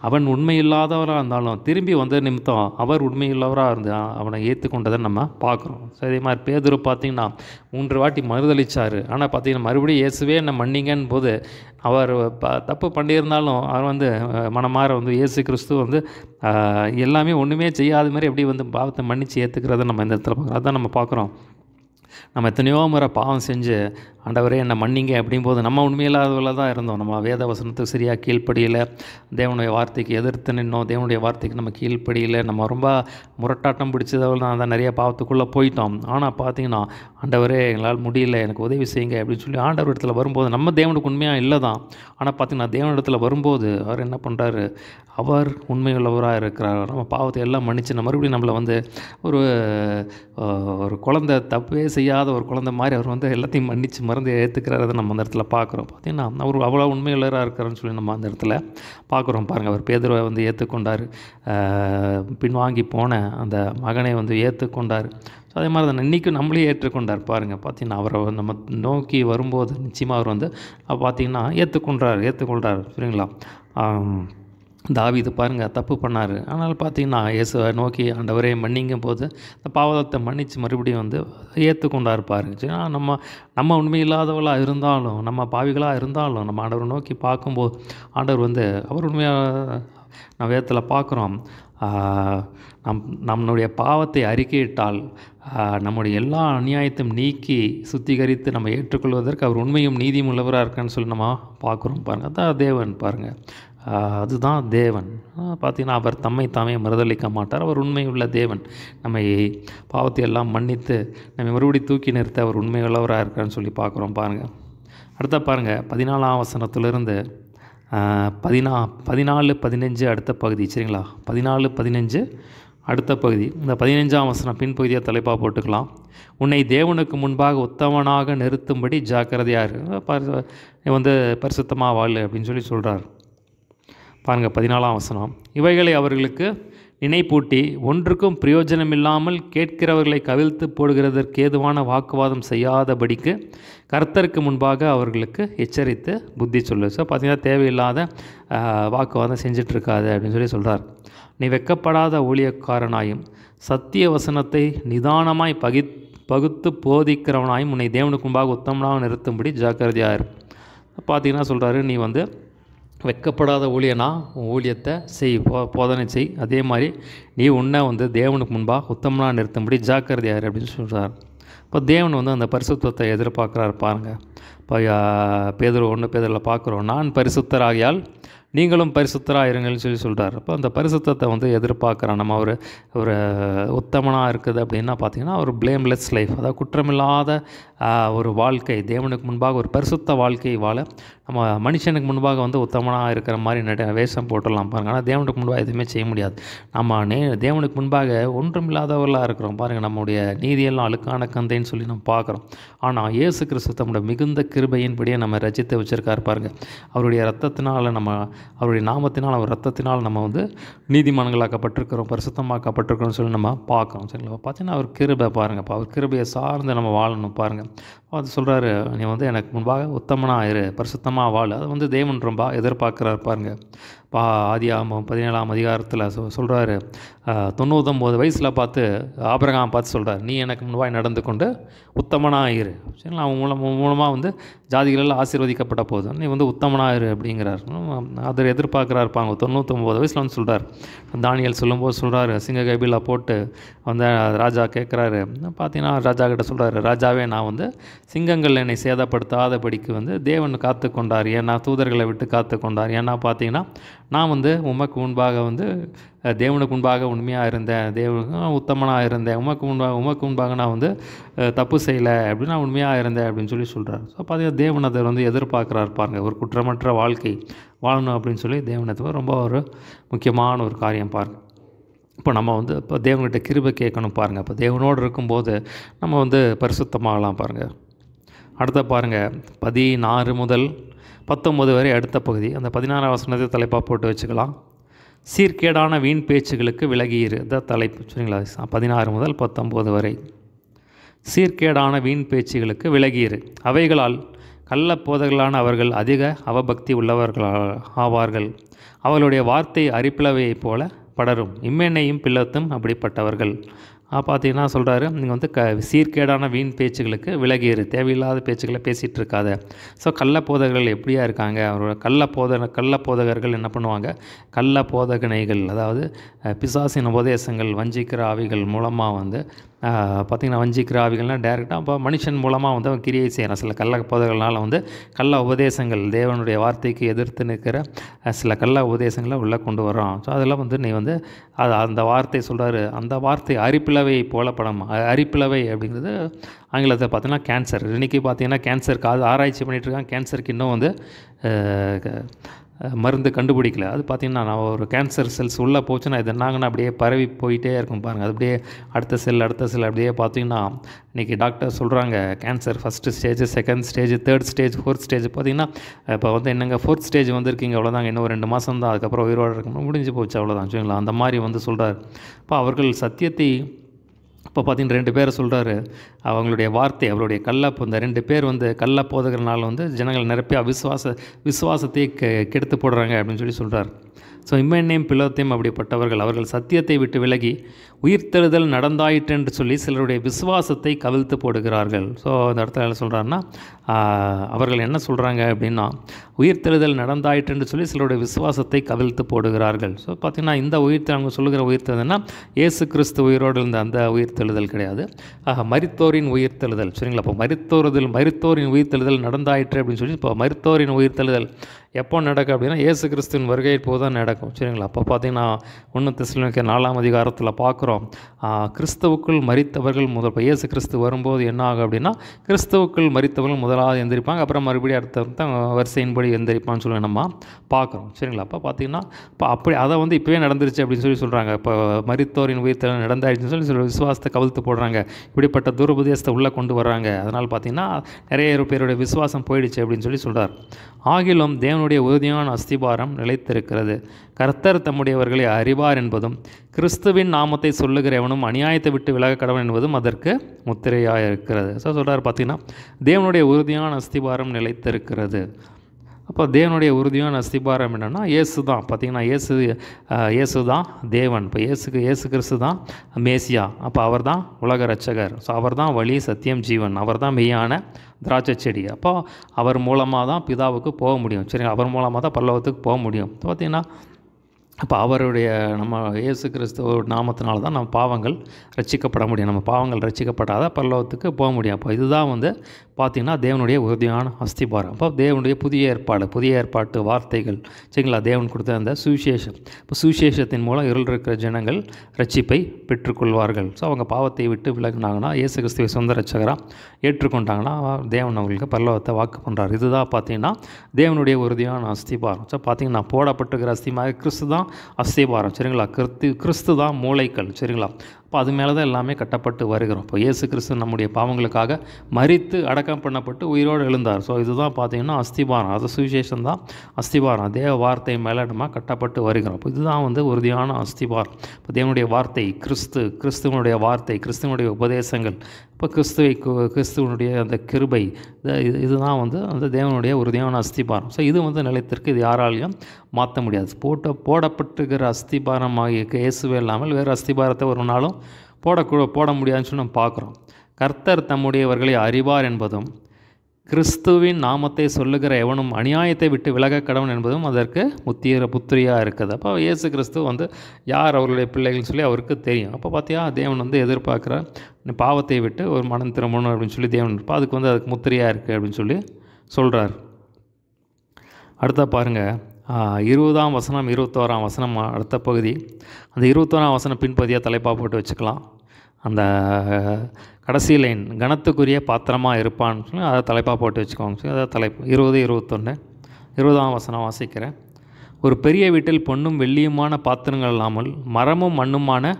அவன் உண்மையில்லாதவராக இருந்தாலும் திரும்பி வந்த நிமித்தம் அவர் உண்மையுள்ளவராக இருந்து அவனை ஏற்றுக்கொண்டதை நம்ம பார்க்குறோம். ஸோ இதே மாதிரி பேதுரு பார்த்திங்கன்னா 3 வாட்டி மறுதளித்தார். ஆனால் பார்த்திங்கன்னா மறுபடியும் இயேசுவே என்ன மன்னிங்கன்னு போது அவர் தப்பு பண்ணியிருந்தாலும் அவர் வந்து மனமாற வந்து இயேசு கிறிஸ்து வந்து எல்லாமே ஒன்றுமே செய்யாத மாதிரி எப்படி வந்து பாவத்தை மன்னித்து ஏற்றுக்கிறத நம்ம இந்த இடத்துல பார்க்குறோம். அதான் நம்ம பார்க்குறோம். நம்ம எத்தனையோ முறை பாவம் செஞ்சு ஆண்டவரே என்னை மன்னிங்க அப்படிங்கும்போது நம்ம உண்மையில்லாதவர்களாக தான் இருந்தோம். நம்ம வேத வசனத்துக்கு சரியாக கீழ்ப்படியில், தேவனுடைய வார்த்தைக்கு எதிர்த்து நின்னோம், தேவனுடைய வார்த்தைக்கு நம்ம கீழ்ப்படியில், நம்ம ரொம்ப முரட்டாட்டம் பிடிச்சதவள் தான் நிறைய பாவத்துக்குள்ளே போயிட்டோம். ஆனால் பார்த்திங்கன்னா ஆண்டவரே எங்களால் முடியல, எனக்கு உதவி செய்யுங்க அப்படின்னு சொல்லி ஆண்டவர் இடத்துல வரும்போது நம்ம தேவனுக்கு உண்மையாக இல்லை தான். ஆனால் பார்த்திங்கன்னா தேவன் இடத்துல வரும்போது அவர் என்ன பண்ணுறாரு, அவர் உண்மையுள்ளவராக இருக்கிறார். நம்ம பாவத்தை எல்லாம் மன்னிச்சு நம்ம மறுபடியும் நம்மளை வந்து ஒரு குழந்தை தப்பே செய்யாத ஒரு குழந்தை மாதிரி அவர் வந்து எல்லாத்தையும் மன்னித்து மறந்து ஏற்றுக்கிறாரதை நம்ம அந்த இடத்துல பார்க்குறோம். பார்த்திங்கன்னா அவர் அவ்வளோ உண்மையுள்ளவராக இருக்கிறான்னு சொல்லி நம்ம அந்த இடத்துல பார்க்குறோம். பாருங்கள், அவர் பேதுருவை வந்து ஏற்றுக்கொண்டார். பின்வாங்கி போன அந்த மகனை வந்து ஏற்றுக்கொண்டார். ஸோ அதே மாதிரி தான் இன்றைக்கும் நம்மளே ஏற்றுக்கொண்டார். பாருங்கள், பார்த்திங்கன்னா அவரை நம்ம நோக்கி வரும்போது நிச்சயமாக அவர் வந்து பார்த்திங்கன்னா ஏற்றுக்கொள்கிறார். சரிங்களா? தாவீது பாருங்கள் தப்பு பண்ணார். ஆனால் பார்த்திங்கன்னா இயேசுவை நோக்கி ஆண்டவரே மன்னிங்கும் போது இந்த பாவத்தை மன்னித்து மறுபடியும் வந்து ஏற்றுக்கொண்டார். பாருங்க, சரி, நம்ம உண்மையில்லாதவளாக இருந்தாலும், நம்ம பாவிகளாக இருந்தாலும் நம்ம ஆண்டவரை நோக்கி பார்க்கும்போது ஆண்டவர் வந்து அவர் உண்மையாக நம்ம வேதத்தில் பார்க்குறோம். நம்மளுடைய பாவத்தை அறிக்கையிட்டால் நம்முடைய எல்லா அநியாயத்தையும் நீக்கி சுத்திகரித்து நம்ம ஏற்றுக்கொள்வதற்கு அவர் உண்மையும் நீதியும் உள்ளவராக இருக்கான்னு சொல்லி நம்ம பார்க்குறோம். பாருங்கள், அதான் தேவன். பாருங்கள், அதுதான் தேவன். பார்த்திங்கன்னா அவர் தம்மை தாமே மறுதளிக்க மாட்டார். அவர் உண்மையுள்ள தேவன். நம்ம பாவத்தை எல்லாம் மன்னித்து நம்ம மறுபடியும் தூக்கி நிறுத்த அவர் உண்மையுள்ளவராக இருக்கான்னு சொல்லி பார்க்குறோம். பாருங்கள், அடுத்த பாருங்கள் 14ஆம் வசனத்திலிருந்து 14-15 அடுத்த பகுதி. சரிங்களா? 14-15 அடுத்த பகுதி. இந்த 15ஆம் வசனம் பின்பகுதியாக தலைப்பாக போட்டுக்கலாம். உன்னை தேவனுக்கு முன்பாக உத்தமனாக நிறுத்தும்படி ஜாக்கிரதையார், வந்து பரிசுத்தமாக வாழு அப்படின்னு சொல்லி சொல்கிறார். பாருங்கள், 14ஆம் வசனம். இவைகளை அவர்களுக்கு நினைப்பூட்டி ஒன்றுக்கும் பிரயோஜனமில்லாமல் கேட்கிறவர்களை கவிழ்த்து போடுகிறதற்கு ஏதுவான வாக்குவாதம் செய்யாதபடிக்கு கர்த்தருக்கு முன்பாக அவர்களுக்கு எச்சரித்து புத்தி சொல்லு. ஸோ பார்த்திங்கன்னா தேவையில்லாத வாக்குவாதம் செஞ்சிட்ருக்காது அப்படின்னு சொல்லி சொல்கிறார். நீ வெட்கப்படாத ஊழியக்காரனாயும் சத்திய வசனத்தை நிதானமாய் பகுத்து போதிக்கிறவனாயும் உன்னை தேவனுக்கு முன்பாக உத்தமனாக நிறுத்தும்படி ஜாக்கிரதையார். பார்த்திங்கன்னா சொல்கிறாரு, நீ வந்து வெட்கப்படாத ஊழியனா உன் ஊழியத்தை செய், போதனை செய். அதே மாதிரி நீ உன்னை வந்து தேவனுக்கு முன்பாக உத்தமனாக நிறுத்தும்படி ஜாக்கிரதையார் அப்படின்னு சொல்கிறார். இப்போ தேவன் வந்து அந்த பரிசுத்தத்தை எதிர்பார்க்குறாரு. பாருங்கள், இப்போ பேதுரு 1 பேதுருவில் பார்க்குறோம். நான் பரிசுத்தராகியால் நீங்களும் பரிசுத்தராக இருங்கள்னு சொல்லி சொல்கிறார். அப்போ அந்த பரிசுத்தத்தை வந்து எதிர்பார்க்குறோம். நம்ம ஒரு ஒரு உத்தமனாக இருக்குது அப்படின்னா பார்த்திங்கன்னா ஒரு பிளேம்லெஸ் லைஃப், அதாவது குற்றமில்லாத ஒரு வாழ்க்கை, தேவனுக்கு முன்பாக ஒரு பரிசுத்த வாழ்க்கை வாழ நம்ம மனுஷனுக்கு முன்பாக வந்து உத்தமனாக இருக்கிற மாதிரி வேஷம் போட்டுடலாம் பாருங்கள். ஆனால் தேவனுக்கு முன்பாக எதுவுமே செய்ய முடியாது. நம்ம தேவனுக்கு முன்பாக ஒன்றுமில்லாதவர்களாக இருக்கிறோம் பாருங்கள். நம்முடைய நீதியெல்லாம் அழுக்கான கந்தைன்னு சொல்லி நம்ம பார்க்குறோம். ஆனால் இயேசு கிறிஸ்து தம்முடைய மிகுந்த கிருபையின்படியே நம்ம ரசித்து வச்சுருக்காரு பாருங்கள். அவருடைய ரத்தத்தினால் அவருடைய நாமத்தினால் அவர் ரத்தத்தினால் நம்ம வந்து நீதிமான்களாக்கப்பட்டிருக்கிறோம், பரிசுத்தமாக்கப்பட்டிருக்கிறோம்னு சொல்லி நம்ம பார்க்குறோம். சரிங்களா? பார்த்தீங்கன்னா அவர் கிருபை பாருங்கள். அவர் கிருபையை சார்ந்து நம்ம வாழணும் பாருங்கள். அது சொல்கிறாரு, நீ வந்து எனக்கு முன்பாக உத்தமனாக இரு, பரிசுத்தமாக வாழ. அதை வந்து தேவன் ரொம்ப எதிர்பார்க்குறாரு பாருங்கள். ஆதியாகமம் 17ஆம் அதிகாரத்தில் சொல்கிறாரு, 99 வயசில் பார்த்து ஆபிரகாம் பார்த்து சொல்கிறார், நீ எனக்கு முன்பாக நடந்து கொண்டு உத்தமனாக இரு. சரிங்களா? அவன் மூலமாக வந்து ஜாதிகளெல்லாம் ஆசீர்வதிக்கப்பட்ட போது நீ வந்து உத்தமனாக இரு அப்படிங்கிறார். அதை எதிர்பார்க்குறாரு இருப்பாங்க. 99 வயசில் வந்து சொல்கிறார். தானியேல் சொல்லும்போது சொல்கிறாரு, சிங்க கைபிலா போட்டு வந்து ராஜா கேட்குறாரு. பார்த்தீங்கன்னா ராஜா கிட்ட சொல்கிறாரு, ராஜாவே நான் வந்து சிங்கங்கள் என்னை சேதப்படுத்தாதபடிக்கு வந்து தேவன் காத்து கொண்டார், ஏன்னா தூதர்களை விட்டு காத்து கொண்டார். ஏன்னா பார்த்தீங்கன்னா நான் வந்து உமக்கு முன்பாக வந்து தேவனுக்கு முன்பாக உண்மையாக இருந்தேன், உத்தமனாக இருந்தேன், உமக்கு முன்பாக நான் வந்து தப்பு செய்யலை அப்படின்னு நான் உண்மையாக இருந்தேன் அப்படின்னு சொல்லி சொல்கிறார். ஸோ பார்த்தீங்கன்னா தேவன் அதை வந்து எதிர்பார்க்குறாரு பாருங்க. ஒரு குற்றமற்ற வாழ்க்கை வாழணும் அப்படின்னு சொல்லி தேவனத்துக்கு ரொம்ப ஒரு முக்கியமான ஒரு காரியம் பாருங்கள். இப்போ நம்ம வந்து இப்போ தேவன்கிட்ட கிருபை கேட்கணும் பாருங்கள். இப்போ தேவனோடு இருக்கும்போது நம்ம வந்து பரிசுத்தமாகலாம் பாருங்கள். அடுத்த பாருங்கள் 16 முதல் 19 வரை அடுத்த பகுதி. அந்த 16ஆம் வசனத்தை தலைப்பாக போட்டு வச்சுக்கலாம். சீர்கேடான வீண் பேச்சுகளுக்கு விலகியிரு, இதான் தலைப்பு. சரிங்களா? 16 முதல் 19 வரை. சீர்கேடான வீண் பேச்சுகளுக்கு விலகியிரு, அவைகளால் கள்ளப்போதகர்களான அவர்கள் அதிக அவபக்தி உள்ளவர்கள் ஆவார்கள். அவர்களுடைய வார்த்தை அரிப்பிளவையைப் போல படரும், இம்மென்னையும் பிள்ளத்தும் அப்படிப்பட்டவர்கள். பார்த்தீங்கன்னா சொல்கிறாரு, நீங்கள் வந்து சீர்கேடான வீண் பேச்சுகளுக்கு விலகியிரு, தேவையில்லாத பேச்சுக்களை பேசிகிட்டு இருக்காத. ஸோ கள்ளப்போதகர்கள் எப்படியா இருக்காங்க? அவரோட கள்ளப்போதகர்கள் என்ன பண்ணுவாங்க? கள்ளப்போதகனைகள், அதாவது பிசாசின் உபதேசங்கள், வஞ்சிக்கிற ஆவிகள் மூலமாக வந்து பார்த்திங்கன்னா வஞ்சிக்கிற ஆவிகள்னால் டேரெக்டாக இப்போ மனுஷன் மூலமாக வந்து அவன் கிரியை செய்கிறான். சில கள்ளப்போதகர்களால் வந்து கள்ள உபதேசங்கள், தேவனுடைய வார்த்தைக்கு எதிர்த்து நிற்கிற சில கள்ள உபதேசங்களை உள்ளே கொண்டு வரோம். ஸோ அதெல்லாம் வந்து நீ வந்து அந்த வார்த்தை சொல்கிறாரு, அந்த வார்த்தை அரிப்பிளவை போலப்படும். அரிப்பிளவை அப்படிங்கிறது ஆங்கிலத்தில் பார்த்தீங்கன்னா கேன்சர். இன்றைக்கி பார்த்தீங்கன்னா கேன்சருக்கு அது ஆராய்ச்சி பண்ணிகிட்ருக்காங்க. கேன்சருக்கு இன்னும் வந்து மருந்து கண்டுபிடிக்கல. அது பார்த்திங்கன்னா நான் ஒரு கேன்சர் செல்ஸ் உள்ளே போச்சுன்னா இது என்னாங்கன்னா அப்படியே பரவி போயிட்டே இருக்கும் பாருங்கள். அது அப்படியே அடுத்த செல் அப்படியே பார்த்திங்கன்னா இன்றைக்கி டாக்டர் சொல்கிறாங்க, cancer first stage, second stage, third stage, fourth stage. பார்த்திங்கன்னா இப்போ வந்து என்னங்க ஃபோர்த் ஸ்டேஜ் வந்திருக்கீங்க, அவ்வளோதாங்க, இன்னும் 2 மாதம் தான், அதுக்கப்புறம் உயிரோடு இருக்கணும், முடிஞ்சு போச்சு, அவ்வளோதான். சரிங்களா? அந்த மாதிரி வந்து சொல்கிறார். இப்போ அவர்கள் சத்தியத்தை இப்போ பார்த்திங்கன்னா 2 பேரை சொல்கிறாரு, அவங்களுடைய வார்த்தை, அவருடைய இந்த 2 பேர் வந்து கள்ள போதகர்னால வந்து ஜனங்கள் நிரப்பி விசுவாசத்தை கெடுத்து போடுறாங்க அப்படின்னு சொல்லி சொல்கிறார். ஸோ இம்மென்னையும் பிள்ளத்தையும் அப்படிப்பட்டவர்கள் அவர்கள் சத்தியத்தை விட்டு விலகி உயிர்த்தெழுதல் நடந்தாயிற்று என்று சொல்லி சிலருடைய விசுவாசத்தை கவிழ்த்து போடுகிறார்கள். ஸோ அந்த இடத்துல என்ன சொல்கிறாருன்னா, அவர்கள் என்ன சொல்கிறாங்க அப்படின்னா, உயிர்த்தெழுதல் நடந்தாயிற்று என்று சொல்லி சிலருடைய விசுவாசத்தை கவிழ்த்து போடுகிறார்கள். ஸோ பார்த்திங்கன்னா இந்த அவங்க சொல்லுகிற உயிர்த்தெழுதல்னா இயேசு கிறிஸ்து உயிரோடு இருந்த அந்த உயிர்த்தெழுதல் கிடையாது, மரித்தோரின் உயிர்த்தெழுதல். சரிங்களா? இப்போ மரித்தோரின் உயிர்த்தெழுதல் நடந்தாயிற்று அப்படின்னு சொல்லி, இப்போ மரித்தோரின் உயிர்த்தெழுதல் எப்போ நடக்கும் அப்படின்னா இயேசு கிறிஸ்துவின் வருகை போது தான் நடக்கும். சரிங்களா? அப்போ பார்த்திங்கன்னா 1 தெசலோனிக்கேயர் 4ஆம் அதிகாரத்தில் பார்க்குறோம், கிறிஸ்துவுக்குள் மரித்தவர்கள் இப்போ இயேசு கிறிஸ்து வரும்போது என்ன ஆகும் அப்படின்னா, கிறிஸ்துவுக்குள் மரித்தவர்கள் முதலாவது எந்திரிப்பாங்க, அப்புறம் மறுபடியும் அடுத்த வரிசையின்படி எந்திரிப்பான்னு சொல்லி நம்ம பார்க்குறோம். சரிங்களா? அப்போ பார்த்திங்கன்னா இப்போ அப்படி அதை வந்து இப்போவே நடந்துருச்சு அப்படின்னு சொல்லி சொல்கிறாங்க. இப்போ மரித்தோரின் உயிர்த்தெழுதல் நடந்தாயிடுச்சுன்னு சொல்லி சில விசுவாசத்தை கவிழ்த்து போடுறாங்க, இப்படிப்பட்ட துருபதேசத்தை உள்ளே கொண்டு வர்றாங்க. அதனால் பார்த்திங்கன்னா நிறைய பேருடைய விசுவாசம் போயிடுச்சு அப்படின்னு சொல்லி சொல்கிறார். ஆகிலும் தேவனுடைய உறுதியான அஸ்திபாரம் நிலைத்திருக்கிறது. கர்த்தர் தம்முடையவர்களை அறிவார் என்பதும் கிறிஸ்துவின் நாமத்தை சொல்லுகிற எவனும் அநியாயத்தை விட்டு விலக கடவன் என்பதும் அதற்கு முத்திரையாக இருக்கிறது. ஸோ சொல்கிறார் பார்த்திங்கன்னா தேவனுடைய உறுதியான அஸ்திபாரம் நிலைத்திருக்கிறது. அப்போ தேவனுடைய உறுதியான அஸ்திபாரம் என்னென்னா இயேசு தான். பார்த்திங்கன்னா இயேசு தான் தேவன். இப்போ இயேசு கிறிஸ்து தான் மேசியா. அப்போ அவர் தான் உலக ரட்சகர். ஸோ அவர் தான் வழி, சத்தியம், ஜீவன். அவர் தான் மெய்யான திராட்சை செடி. அப்போ அவர் மூலமாக தான் பிதாவுக்கு போக முடியும். சரி, அவர் மூலமாக தான் பரலோகத்துக்கு போக முடியும். பார்த்திங்கன்னா அப்போ அவருடைய நம்ம இயேசு கிறிஸ்துவ நாமத்தினால தான் நம்ம பாவங்கள் ரட்சிக்கப்பட முடியும். நம்ம பாவங்கள் ரட்சிக்கப்பட்டாதான் பரலோகத்துக்கு போக முடியும். அப்போ இதுதான் வந்து பார்த்திங்கன்னா தேவனுடைய உறுதியான அஸ்திபாரம். அப்போ தேவனுடைய புதிய ஏற்பாட்டு வார்த்தைகள் சரிங்களா, தேவன் கொடுத்த அந்த சுவிசேஷம். இப்போ சுவிசேஷத்தின் மூலம் இருள் இருக்கிற ஜனங்கள் ரட்சிப்பை பெற்றுக்கொள்வார்கள். ஸோ அவங்க பாவத்தை விட்டு விலகினாங்கன்னா, இயேசு கிறிஸ்துவை சொந்த ரட்சகராக ஏற்றுக்கொண்டாங்கன்னா, தேவன் அவங்களுக்கு பரலோகத்தை வாக்கு பண்ணுறார். இதுதான் பார்த்திங்கன்னா தேவனுடைய உறுதியான அஸ்திபாரம். ஸோ பார்த்திங்கன்னா போடப்பட்டிருக்கிற அஸ்திமாக கிறிஸ்து தான் அஸ்திபாரம் சரிங்களா. கிறிஸ்து தான் மூளைக்கல் சரிங்களா. அப்போ அது மேலே தான் எல்லாமே கட்டப்பட்டு வருகிறோம். இப்போ இயேசு கிறிஸ்து நம்முடைய பாவங்களுக்காக மரித்து அடக்கம் பண்ணப்பட்டு உயிரோடு எழுந்தார். ஸோ இதுதான் பார்த்திங்கன்னா அஸ்திபாரம். அது சுவிசேஷம் தான் அஸ்திபாரம். தேவ வார்த்தை மேலே நம்ம கட்டப்பட்டு வருகிறோம். இப்போ இதுதான் வந்து உறுதியான அஸ்திபாரம். இப்போ தேவனுடைய வார்த்தை கிறிஸ்துவனுடைய வார்த்தை, கிறிஸ்துவனுடைய உபதேசங்கள், இப்போ கிறிஸ்துவனுடைய அந்த கிருபை, இதுதான் வந்து அந்த தேவனுடைய உறுதியான அஸ்திபாரம். ஸோ இது வந்து நிலைத்திற்கு இது யாராலையும் மாற்ற முடியாது. போடப்பட்டுகிற அஸ்திபாரமாகிய இயேசுவே இல்லாமல் வேறு அஸ்திபாரத்தை ஒரு நாளும் போட முடியாதுன்னு சொல்லி நம்ம பார்க்குறோம். கர்த்தர் தம்முடையவர்களை அறிவார் என்பதும் கிறிஸ்துவின் நாமத்தை சொல்லுகிற எவனும் அநியாயத்தை விட்டு விலக கடவன் என்பதும் அதற்கு புத்திரியாக இருக்குது. அப்போ இயேசு கிறிஸ்து வந்து யார் அவருடைய பிள்ளைகள்னு சொல்லி அவருக்கு தெரியும். அப்போ பார்த்தியா தேவன் வந்து எதிர்பார்க்குற பாவத்தை விட்டு ஒரு மனம் திரும்பணும் அப்படின்னு சொல்லி தேவன் இருப்பா, அதுக்கு முத்திரையாக இருக்குது அப்படின்னு சொல்லி சொல்கிறார். அடுத்த பாருங்கள் 20ஆம் வசனம் 21ஆம் வசனம் அடுத்த பகுதி. அந்த 21ஆம் வசனம் பின்பகுதியாக தலைப்பாக போட்டு வச்சுக்கலாம். அந்த கடைசி லைன் கனத்துக்குரிய பாத்திரமாக இருப்பான்னு சொல்லி அதை தலைப்பாக போட்டு வச்சுக்கோங்க சொல்லி அதை தலைப்பு 20-21 20ஆம் வசனம் வாசிக்கிறேன். ஒரு பெரிய வீட்டில் பொன்னும் வெள்ளியுமான பாத்திரங்கள் இல்லாமல் மரமும் மண்ணுமான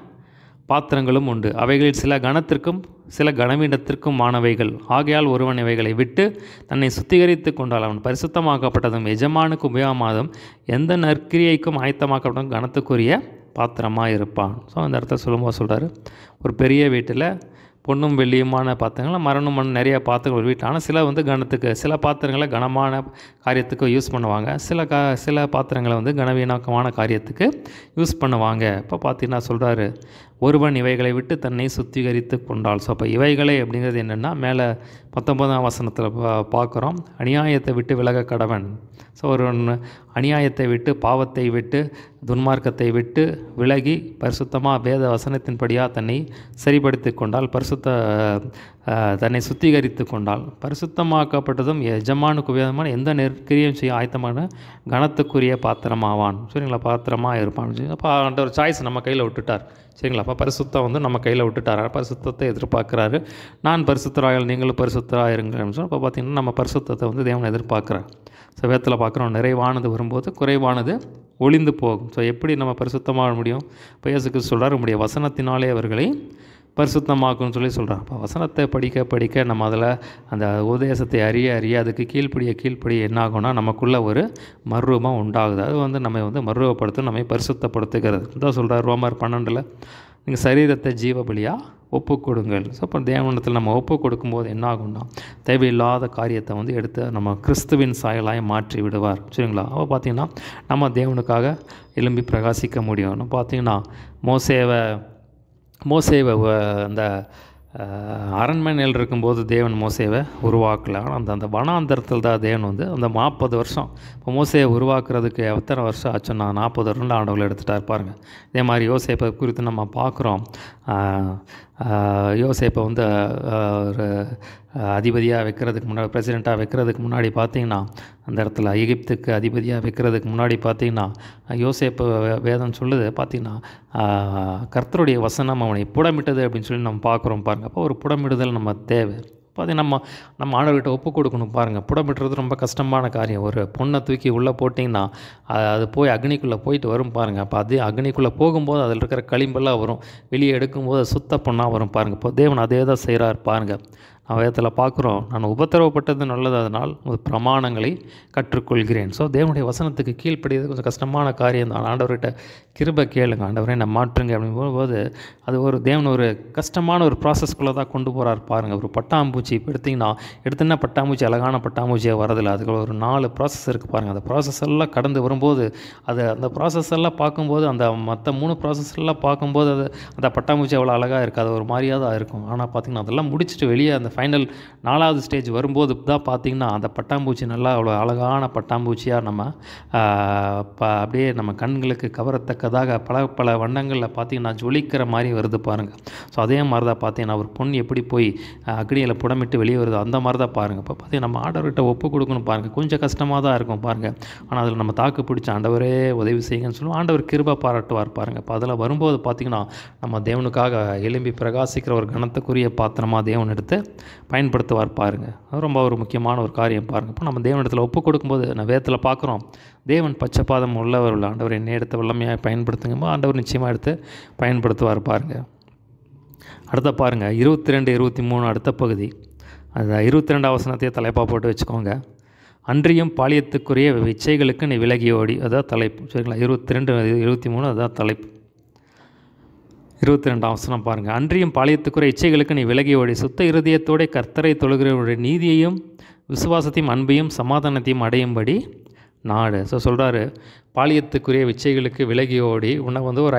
பாத்திரங்களும் உண்டு. அவைகளில் சில கனத்திற்கும் சில கனவீனத்திற்கும் மானவைகள். ஆகையால் ஒருவன் இவைகளை விட்டு தன்னை சுத்திகரித்து கொண்டால் அவன் பரிசுத்தமாக்கப்பட்டதும் எஜமானுக்கு உபயோகமாதும் எந்த நற்கிரியைக்கும் ஆயத்தமாக்கப்பட்டதும் கனத்துக்குரிய பாத்திரமாக இருப்பான். ஸோ அந்த இடத்த சொல்லும்போது சொல்கிறாரு, ஒரு பெரிய வீட்டில் பொன்னும் வெள்ளியுமான பாத்திரங்கள், மரணும் மண் நிறைய பாத்திரங்கள் ஒரு வீட்டில். ஆனால் சில வந்து கனத்துக்கு, சில பாத்திரங்களை கனமான காரியத்துக்கு யூஸ் பண்ணுவாங்க, சில பாத்திரங்களை வந்து கனவீனமான காரியத்துக்கு யூஸ் பண்ணுவாங்க. இப்போ பார்த்தீங்கன்னா சொல்கிறாரு, ஒருவன் இவைகளை விட்டு தன்னை சுத்திகரித்து கொண்டால். ஸோ அப்போ இவைகளை அப்படிங்கிறது என்னென்னா மேலே 19ஆம் வசனத்தில் பார்க்குறோம், அநியாயத்தை விட்டு விலக கடவன். ஸோ ஒருவன் அநியாயத்தை விட்டு, பாவத்தை விட்டு, துன்மார்க்கத்தை விட்டு விலகி பரிசுத்தமாக வேத வசனத்தின்படியாக தன்னை சரிப்படுத்தி கொண்டால், தன்னை சுத்திகரித்து கொண்டால், பரிசுத்தமாக்கப்பட்டதும் எஜமானுக்கு உபயோகமான எந்த நெற்கிரியும் செய்ய ஆயத்தமான கனத்துக்குரிய பாத்திரமாவான். சரிங்களா, பாத்திரமாக இருப்பான். அப்போ அந்த ஒரு சாய்ஸ் நம்ம கையில் விட்டுட்டார். சரிங்களா, அப்போ பரிசுத்தம் வந்து நம்ம கையில் விட்டுட்டார். பரிசுத்தத்தை எதிர்பார்க்குறாரு. நான் பரிசுத்தராக நீங்களும் பரிசுத்தராக இருங்கன்னு சொல்லி. அப்போ பார்த்திங்கன்னா நம்ம பரிசுத்தத்தை வந்து தேவன் எதிர்பார்க்குறார். ஸோ வேதத்தில் பார்க்குறோம், நிறைவானது வரும்போது குறைவானது ஒளிந்து போகும். ஸோ எப்படி நம்ம பரிசுத்தமாக முடியும்? இப்போ இயேசு கிறிஸ்து சொல்கிறார், நம்முடைய வசனத்தினாலே அவர்களை பரிசுத்தமாக்குன்னு சொல்லி சொல்கிறார். இப்போ வசனத்தை படிக்க நம்ம அதில் அந்த உபதேசத்தை அறிய அதுக்கு கீழ்ப்படிய என்ன ஆகும்னா நமக்குள்ளே ஒரு மறுரூபம் உண்டாகுது. அது வந்து நம்ம வந்து மறுரூபப்படுத்தும், நம்மை பரிசுத்தப்படுத்துகிறது. இதான் சொல்கிறார் ரோமர் 12 நீங்கள் சரீரத்தை ஜீவ பலியாக ஒப்பு கொடுங்கள். ஸோ அப்போ தேவனத்தில் நம்ம ஒப்பு கொடுக்கும்போது என்ன ஆகும்னா தேவையில்லாத காரியத்தை வந்து எடுத்து நம்ம கிறிஸ்துவின் சாயலாய் மாற்றி விடுவார். சரிங்களா, அப்போ பார்த்திங்கன்னா நம்ம தேவனுக்காக எழும்பி பிரகாசிக்க முடியும். பார்த்திங்கன்னா மோசேவை அந்த அரண்மனையில் இருக்கும்போது தேவன் மோசேவை உருவாக்கலை. ஆனால் அந்த வனாந்தரத்தில் தான் தேவன் வந்து அந்த 40 வருஷம் இப்போ மோசேவை உருவாக்குறதுக்கு எத்தனை வருஷம் ஆச்சுன்னா 40 வருடம் ஆண்டவர்கள் எடுத்துகிட்டார் பாருங்கள். இதே மாதிரி யோசேப்பை குறித்து நம்ம பார்க்குறோம். யோசேப்பை வந்து ஒரு அதிபதியாக வைக்கிறதுக்கு முன்னாடி, பிரசிடெண்ட்டாக வைக்கிறதுக்கு முன்னாடி பார்த்திங்கன்னா அந்த இடத்துல எகிப்துக்கு அதிபதியாக வைக்கிறதுக்கு முன்னாடி பார்த்திங்கன்னா யோசேப்பு வேதம் சொல்லுது பார்த்திங்கன்னா கர்த்தருடைய வசனம் அவனை புடமிட்டது அப்படின்னு சொல்லி நம்ம பார்க்குறோம் பாருங்கள். அப்போ ஒரு புடமிடுதல் நம்ம தேவை. பார்த்திங்கன்னா நம்ம ஆண்டவர்கிட்ட ஒப்பு கொடுக்கணும் பாருங்கள். புடமிட்டுறது ரொம்ப கஷ்டமான காரியம். ஒரு பொண்ணை தூக்கி உள்ளே போட்டிங்கன்னா அது போய் அக்னிக்குள்ளே போயிட்டு வரும் பாருங்கள். அப்போ அதே அக்னிக்குள்ளே போகும்போது அதில் இருக்கிற களிம்பெல்லாம் வரும், வெளியே எடுக்கும்போது சுத்த பொண்ணாக வரும் பாருங்கள். இப்போ தேவன் அதே தான் செய்கிறார் பாருங்கள். நான் வேதத்தில் பார்க்குறோம், நான் உபத்திரவப்பட்டது நல்லது, அதனால் பிரமாணங்களை கற்றுக்கொள்கிறேன். ஸோ தேவனுடைய வசனத்துக்கு கீழ்ப்படியது கொஞ்சம் கஷ்டமான காரியம் தான். ஆண்டவர்கிட்ட கிருபை கேளுங்க, ஆண்டவரை நான் மாற்றுங்க அப்படிங்கும்போது அது ஒரு தேவன் ஒரு கஷ்டமான ஒரு ப்ராசஸ்க்குள்ளே தான் கொண்டு போகிறார் பாருங்கள். ஒரு பட்டாம்பூச்சி இப்போ எடுத்திங்கன்னா பட்டாம்பூச்சி அழகான பட்டாம்பூச்சியாக வரதில்லை. அதுக்கு ஒரு 4 ப்ராசஸ் இருக்குது பாருங்கள். அந்த ப்ராசஸ் எல்லாம் கடந்து வரும்போது அந்த ப்ராசஸ் எல்லாம் பார்க்கும்போது அந்த மற்ற 3 ப்ராசஸ் எல்லாம் பார்க்கும்போது அந்த பட்டாம்பூச்சி அவ்வளோ அழகாக இருக்காது, ஒரு மாதிரியாக தான் இருக்கும். ஆனால் பார்த்திங்கன்னா அதெல்லாம் முடிச்சுட்டு வெளியே அந்த ஃபைனல் 4வது ஸ்டேஜ் வரும்போது தான் பார்த்திங்கன்னா அந்த பட்டாம்பூச்சி நல்லா அவ்வளோ அழகான பட்டாம்பூச்சியாக நம்ம அப்படியே நம்ம கண்களுக்கு கவரத்தக்கதாக பல வண்ணங்களில் பார்த்திங்கன்னா ஜொலிக்கிற மாதிரி வருது பாருங்கள். ஸோ அதே மாதிரி தான் பார்த்திங்கன்னா ஒரு பொண்ணு எப்படி போய் அக்னியில் புடமிட்டு வெளியே வருது அந்த மாதிரி தான் பாருங்கள். இப்போ பார்த்திங்கன்னா நம்ம ஆண்டவர்கிட்ட ஒப்பு கொடுக்கணும் பாருங்கள். கொஞ்சம் கஷ்டமாக தான் இருக்கும் பாருங்கள். ஆனால் அதில் நம்ம தாக்கு பிடிச்ச ஆண்டவரே உதவி செய்யுங்கன்னு சொல்லுவோம். ஆண்டவர் கிருபை பாராட்டுவார் பாருங்கள். இப்போ அதில் வரும்போது பார்த்திங்கன்னா நம்ம தேவனுக்காக எழும்பி பிரகாசிக்கிற ஒரு கணத்துக்குரிய பாத்திரமாக தேவன் எடுத்து பயன்படுத்துவார் பாருங்கள். அது ரொம்ப ஒரு முக்கியமான ஒரு காரியம் பாருங்கள். இப்போ நம்ம தேவனிடத்தில் ஒப்பு கொடுக்கும்போது நான் வேதத்தில் பார்க்குறோம், தேவன் பச்சைப்பாதம் உள்ளவர் ஆண்டவர் என்னை எடுத்து வல்லமையாக பயன்படுத்துங்க, ஆண்டவர் நிச்சயமாக எடுத்து பயன்படுத்துவார் பாருங்கள். அடுத்த பாருங்கள் 22, 23 அடுத்த பகுதி. அந்த 22வது வசனத்தையே தலைப்பாக போட்டு வச்சுக்கோங்க. அன்றியும் பாலியத்துக்குரிய இச்சைகளுக்கு நீ விலகி ஓடி, அதான் தலைப்பு. சரிங்களா? 22, 23 அதான் தலைப்பு. 22ஆம் வசனம் பாருங்கள். அன்றியும் பாலியத்துக்குரிய இச்சைகளுக்கு நீ விலகி ஓடி சுத்த இருதயத்தோட கர்த்தரை தொழுகிறவருடைய நீதியையும் விசுவாசத்தையும் அன்பையும் சமாதானத்தையும் அடையும்படி நாடு. ஸோ சொல்கிறாரு, பாலியத்துக்குரிய இச்சைகளுக்கு விலகி ஓடி உன்னை வந்து ஒரு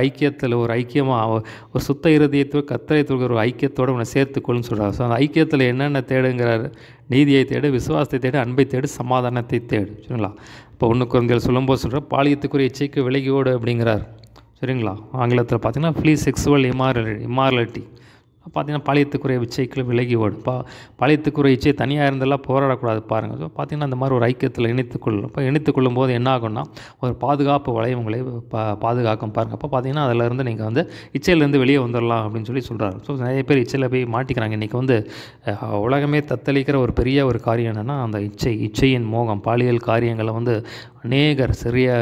ஐக்கியமாக ஒரு சுத்த இருதயத்தோடு கர்த்தரை தொழுகிற ஒரு ஐக்கியத்தோடு உன்னை சேர்த்துக்கொள்ளுன்னு சொல்கிறார். ஸோ அந்த ஐக்கியத்தில் என்னென்ன தேடுங்கிறார்? நீதியை தேடு, விசுவாசத்தை தேடு, அன்பை தேடு, சமாதானத்தை தேடு. சரிங்களா? இப்போ 1 கொரிந்தியர் சொல்லும்போது சொல்கிறார், பாலியத்துக்குரிய இச்சைக்கு விலகி ஓடு அப்படிங்கிறார். சரிங்களா? ஆங்கிலத்தில் பார்த்தீங்கன்னா ஃப்ளீ செக்ஸுவல் இம்மாரலிட்டி. பார்த்திங்கன்னா பாலியத்துக்குரிய இச்சைக்கு விலகி ஓடும். பாலியத்துக்குரிய இச்சை தனியாக இருந்தெல்லாம் போராடக்கூடாது பாருங்கள். ஸோ பார்த்திங்கன்னா அந்த மாதிரி ஒரு ஐக்கியத்தில் இணைத்துக்கொள்ளும். இப்போ இணைத்துக்கொள்ளும் போது என்ன ஆகும்னா ஒரு பாதுகாப்பு வளையம் உங்களை பாதுகாக்கும் பாருங்கள். அப்போ பார்த்திங்கன்னா அதிலேருந்து நீங்கள் வந்து இச்சையிலேருந்து வெளியே வந்துடலாம் அப்படின்னு சொல்லி சொல்கிறாரு. ஸோ நிறைய பேர் இச்சையில் போய் மாட்டிக்கிறாங்க. இன்றைக்கி வந்து உலகமே தத்தளிக்கிற ஒரு பெரிய ஒரு காரியம் என்னென்னா அந்த இச்சையின் மோகம், பாலியல் காரியங்களை வந்து அநேகர்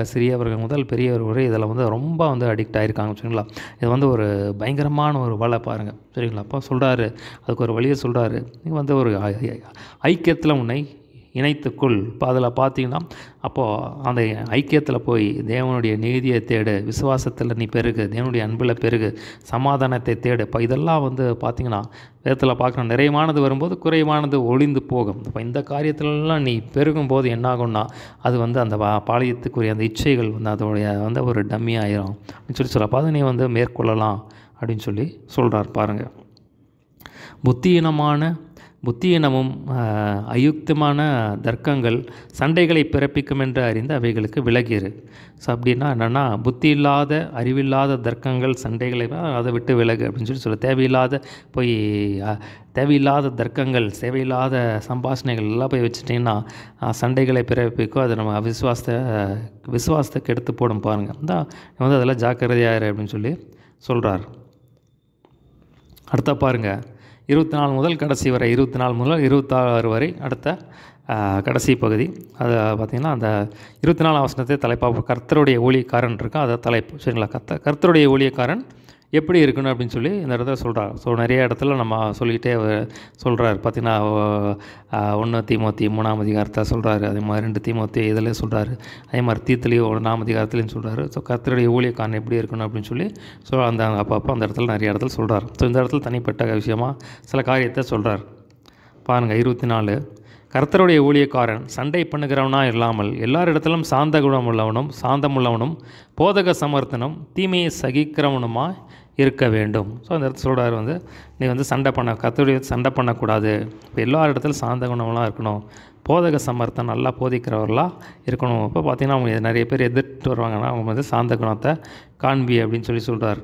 சிறியவர்கள் முதல் பெரியவர் வரை இதில் வந்து ரொம்ப வந்து அடிக்ட் ஆகிருக்காங்க. சரிங்களா? இது வந்து ஒரு பயங்கரமான ஒரு வலை பாருங்கள். சரிங்களா? அப்போ சொல்கிறாரு, அதுக்கு ஒரு வழியை சொல்கிறாரு, நீங்கள் வந்து ஒரு ஐக்கியத்தில் உன்னை இணைத்துக்குள். இப்போ அதில் பார்த்தீங்கன்னா அப்போது அந்த ஐக்கியத்தில் போய் தேவனுடைய நீதியை தேடு, விசுவாசத்தில் நீ பெருகு, தேவனுடைய அன்பில் பெருகு, சமாதானத்தை தேடு. இப்போ இதெல்லாம் வந்து பார்த்திங்கன்னா வேதத்தில் பார்க்குறோம், நிறைவானது வரும்போது குறைவானது ஒளிந்து போகும். இப்போ இந்த காரியத்திலலாம் நீ பெருகும்போது என்னாகும்னா அது வந்து அந்த பாலியத்துக்குரிய அந்த இச்சைகள் வந்து அதோடைய வந்து ஒரு டம்மி ஆயிரும் அப்படின்னு சொல்லி அப்போ அதை நீ வந்து மேற்கொள்ளலாம் அப்படின்னு சொல்லி சொல்கிறார் பாருங்கள். புத்தியீனமும் அயுக்தமான தர்க்கங்கள் சண்டைகளை பிறப்பிக்கும் என்று அறிந்து அவைகளுக்கு விலகிரு. ஸோ அப்படின்னா என்னென்னா புத்தி இல்லாத அறிவில்லாத தர்க்கங்கள் சண்டைகளை அதை விட்டு விலகு அப்படின்னு சொல்லி தேவையில்லாத தர்க்கங்கள் தேவையில்லாத சம்பாஷணைகள் எல்லாம் போய் வச்சுட்டிங்கன்னா சண்டைகளை பிறப்பிக்கும். அது நம்ம விசுவாசத்தை கெடுத்து போடும் பாருங்கள். தான் வந்து அதெல்லாம் ஜாக்கிரதையாயிரு அப்படின்னு சொல்லி சொல்கிறார். அடுத்த பாருங்கள் 24 முதல் கடைசி வரை, 24 முதல் 26 வரை அடுத்த கடைசி பகுதி. அதை பார்த்திங்கன்னா அந்த 24ஆம் வசனத்தை தலைப்பாக கர்த்தருடைய ஊழியக்காரன் இருக்கா, அதை தலைப்பு. சரிங்களா? கர்த்தருடைய ஊழியக்காரன் எப்படி இருக்கணும் அப்படின்னு சொல்லி இந்த இடத்துல சொல்கிறார். ஸோ நிறைய இடத்துல நம்ம சொல்லிக்கிட்டே சொல்கிறார். பார்த்திங்கன்னா 1 தீமோத்தி 3ஆம் அதிகாரத்தில் சொல்கிறாரு, அதே மாதிரி 2 தீமோத்தி இதில் சொல்கிறாரு, அதே மாதிரி தீத்துலேயும் 1ஆம் அதிகாரத்துலையும் சொல்கிறாரு. ஸோ கர்த்தருடைய ஊழியக்காரன் எப்படி இருக்கணும் அப்படின்னு சொல்லி அந்த அப்பப்போ அந்த இடத்துல நிறைய இடத்துல சொல்கிறார். ஸோ இந்த இடத்துல தனிப்பட்ட விஷயமாக சில காரியத்தை சொல்கிறார் பாருங்கள். 24 கர்த்தருடைய ஊழியக்காரன் சண்டை பண்ணுகிறவனா இல்லாமல் எல்லாரிடத்திலும் சாந்த குணமுள்ளவனும் சாந்தமுள்ளவனும் போதக சமர்த்தனும் தீமையை சகிக்கிறவனுமா இருக்க வேண்டும். ஸோ அந்த இடத்துல சொல்கிறார் வந்து நீ வந்து கர்த்தருடைய சண்டை பண்ணக்கூடாது. இப்போ எல்லா இடத்துலையும் சாந்த குணம்லாம் இருக்கணும், போதக சமர்த்தம் நல்லா போதிக்கிறவர்களாக இருக்கணும். இப்போ பார்த்திங்கன்னா அவங்க நிறைய பேர் எதிர்த்து வருவாங்கன்னா அவங்க வந்து சாந்த குணத்தை காண்பி அப்படின்னு சொல்லி சொல்கிறார்.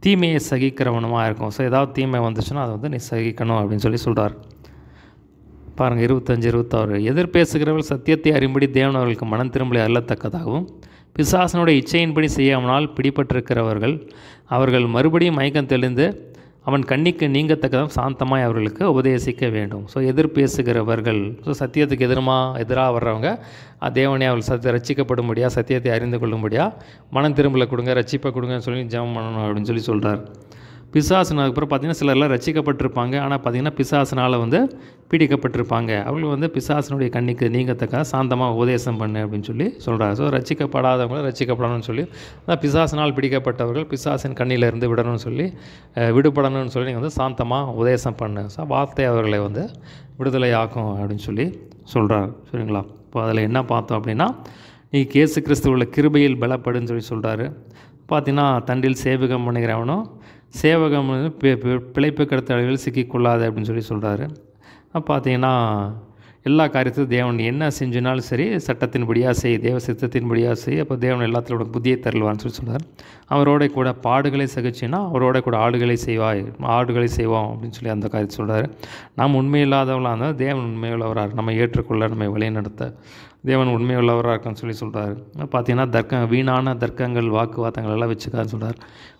தீமையை சகிக்கிறவனுமா இருக்கும். ஸோ ஏதாவது தீமை வந்துச்சுன்னா அதை வந்து நீ சகிக்கணும் அப்படின்னு சொல்லி சொல்கிறார் பாருங்கள். 25, 26 எதிர்பேசுகிறவர்கள் சத்தியத்தை அறியும்படி தேவன் அவர்களுக்கு மனம் திரும்பலை அருளத்தக்கதாகவும் பிசாசனுடைய இச்சையின்படி செய்யாமனால் பிடிபட்டிருக்கிறவர்கள் அவர்கள் மறுபடியும் மயக்கம் தெளிந்து அவன் கண்ணிக்கு நீங்கத்தக்கதாக சாந்தமாய் அவர்களுக்கு உபதேசிக்க வேண்டும். ஸோ எதிர்பேசுகிறவர்கள், ஸோ சத்தியத்துக்கு எதிராக வர்றவங்க தேவனே அவர்கள் ரட்சிக்கப்படும்படியாக சத்தியத்தை அறிந்து கொள்ளும்படியாக மனம் திரும்பலை கொடுங்க, ரட்சிப்பை கொடுங்கன்னு சொல்லி ஜெபம் பண்ணணும் அப்படின்னு சொல்லி சொல்கிறார். பிசாசுனாக்கு அப்புறம் பார்த்திங்கன்னா சிலர்லாம் ரட்சிக்கப்பட்டிருப்பாங்க, ஆனால் பார்த்திங்கன்னா பிசாசினால் வந்து பீடிக்கப்பட்டிருப்பாங்க. அவர்கள் வந்து பிசாசினுடைய கண்ணிக்கு நீங்கத்தக்க சாந்தமாக உபதேசம் பண்ணு அப்படின்னு சொல்லி சொல்கிறார். ஸோ ரட்சிக்கப்படாதவங்களை ரட்சிக்கப்படணும்னு சொல்லி, அதான் பிசாசினால் பிடிக்கப்பட்டவர்கள் பிசாசின் கண்ணிலிருந்து விடுபடணும்னு சொல்லி நீங்கள் வந்து சாந்தமாக உபதேசம் பண்ணு. ஸோ வார்த்தை அவர்களை வந்து விடுதலை ஆக்கும் அப்படின்னு சொல்லி சொல்கிறார். சரிங்களா? இப்போ அதில் என்ன பார்த்தோம் அப்படின்னா நீ இயேசு கிறிஸ்துவுள்ள கிருபையில் பலப்படுன்னு சொல்லி சொல்கிறாரு. பார்த்திங்கன்னா தண்டில் சேவகம் பண்ணுகிறவனும் சேவகம் பிழைப்பு கடத்த அளவில் சிக்கிக்கொள்ளாது அப்படின்னு சொல்லி சொல்கிறாரு. பார்த்தீங்கன்னா எல்லா காரியத்திலும் தேவன் என்ன செஞ்சினாலும் சரி சட்டத்தின்படியாக செய், தேவ சித்தத்தின்படியாக செய், அப்போ தேவன் எல்லாத்துல உனக்கு புத்தியை தருவான்னு சொல்லி சொல்கிறார். அவரோட கூட பாடுகளை சகிச்சின்னா அவரோட கூட ஆடுகளை செய்வோம் அப்படின்னு சொல்லி அந்த காரியத்தை சொல்கிறார். நாம் உண்மையில்லாதவளாக இருந்தால் தேவன் உண்மையுள்ளவராக நம்ம ஏற்றுக்கொள்ள நம்மை வழிநடத்த தேவன் உண்மையுள்ளவராக இருக்கான்னு சொல்லி சொல்கிறார். பார்த்தீங்கன்னா வீணான தர்க்கங்கள் வாக்குவாதங்கள் எல்லாம் வச்சுக்கான்னு சொல்கிறார்.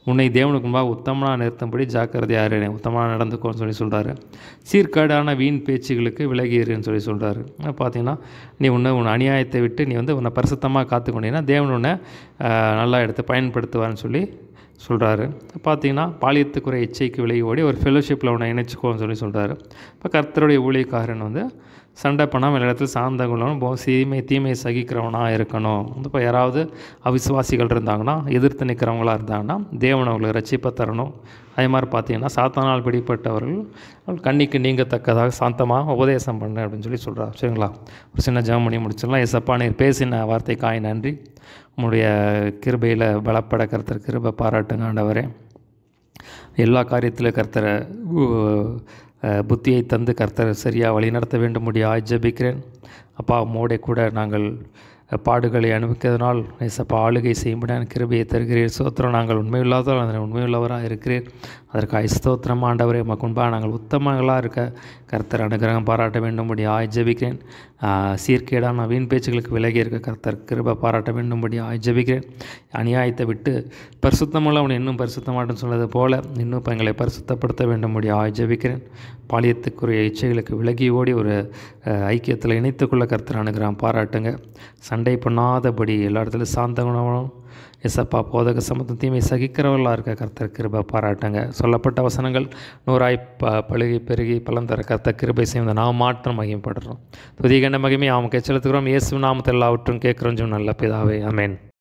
உன்னை தேவனுக்கு முன்பாக உத்தமனாக நிறுத்தும்படி ஜாக்கிரதையாக இரு, உத்தமனாக நடந்துக்கோன்னு சொல்லி சொல்கிறாரு. சீர்கேடான வீண் பேச்சுகளுக்கு விலகிருன்னு சொல்லி சொல்கிறாரு. பார்த்தீங்கன்னா நீ உன் அநியாயத்தை விட்டு நீ உன்னை பரிசுத்தமாக காத்துக்கொண்டீங்கன்னா தேவன் உன்னை நல்லா எடுத்து பயன்படுத்துவார்னு சொல்லி சொல்கிறாரு. பார்த்தீங்கன்னா பாலியத்துக்குறை இச்சைக்கு விலகி ஓடி ஒரு ஃபெலோஷிப்பில் உன்னை இணைச்சிக்கோன்னு சொல்லி சொல்கிறாரு. இப்போ கர்த்தருடைய ஊழியக்காரன் சண்டை பண்ணாமல் எல்லா இடத்துல சார்ந்த கொள்ளணும், தீமையை சகிக்கிறவனாக இருக்கணும். இப்போ யாராவது அவிசுவாசிகள் இருந்தாங்கன்னா, எதிர்த்து நிற்கிறவங்களாக இருந்தாங்கன்னா தேவன் அவங்களுக்கு ரட்சிப்பை தரணும். அதே மாதிரி பார்த்தீங்கன்னா சாத்தானால் பிடிப்பட்டவர்கள் கண்ணிக்கு நீங்கத்தக்கதாக சாந்தமாக உபதேசம் பண்ணு அப்படின்னு சொல்லி சொல்கிறார். சரிங்களா? ஒரு சின்ன ஜெபம் பண்ணி முடிச்சிடலாம். ஏசப்பா, நீர் பேசின வார்த்தைக்காய் நன்றி. உங்களுடைய கிருபையில் பலப்பட கர்த்தர் கிருபை பாராட்டுங்க ஆண்டவரே. எல்லா காரியத்திலும் கர்த்தரை புத்தியை தந்து கர்த்தர் சரியாக வழிநடத்த வேண்டும் முடியாது ஜெபிக்கிறேன். அப்பா, உம்மோட கூட நாங்கள் பாடுகளை அனுபவிக்கிறதுனால் ஏசப்பா ஆளுகை செய்யும்படியான கிருபையை தருகிறீர். ஸ்தோத்திரம். நாங்கள் உண்மையுள்ளாதவர்கள் அதில் உண்மையுள்ளவராக இருக்கிறீர். அதற்காக ஸ்தோத்திரம் ஆண்டவரே. உமக்கு முன்பாக நாங்கள் உத்தமங்களாக இருக்க கர்த்தர் அனுகிரகம் பாராட்ட வேண்டும்படி ஜெபிக்கிறேன். சீர்கேடான வீண் பேச்சுகளுக்கு விலகி இருக்க கர்த்தர் கிருபை பாராட்ட வேண்டும்படி ஜெபிக்கிறேன். அநியாயத்தை விட்டு பரிசுத்தமுள்ளவன் இன்னும் பரிசுத்தமாட்டேன்னு சொன்னது போல இன்னும் இப்போ எங்களை பரிசுத்தப்படுத்த வேண்டும்படி ஜெபிக்கிறேன். பாலியத்துக்குரிய இச்சைகளுக்கு விலகி ஓடி ஒரு ஐக்கியத்தில் இணைத்துக்கொள்ள கர்த்தர் அனுகிரகம் பாராட்டுங்க. சண்டை பண்ணாதபடி எல்லா இடத்துலையும் சாந்த குணமும் எசப்பா போதக சமத்துவம் தீமை சகிக்கிறவர்களாக இருக்க கர்த்தர் கிருபை பாராட்டுங்க. சொல்லப்பட்ட வசனங்கள் 100 பழுகி பெருகி பலன் தர கர்த்தர் கிருபை செய்ய நாம் மாற்றம் மகிமைப்படுறோம். துதிகண்ட மகிமை அவனுக்கு செலுத்துகிறோம். இயேசு நாமத்தில் எல்லாவற்றும் கேட்குறோம் நல்ல பிதாவே. ஆமென்.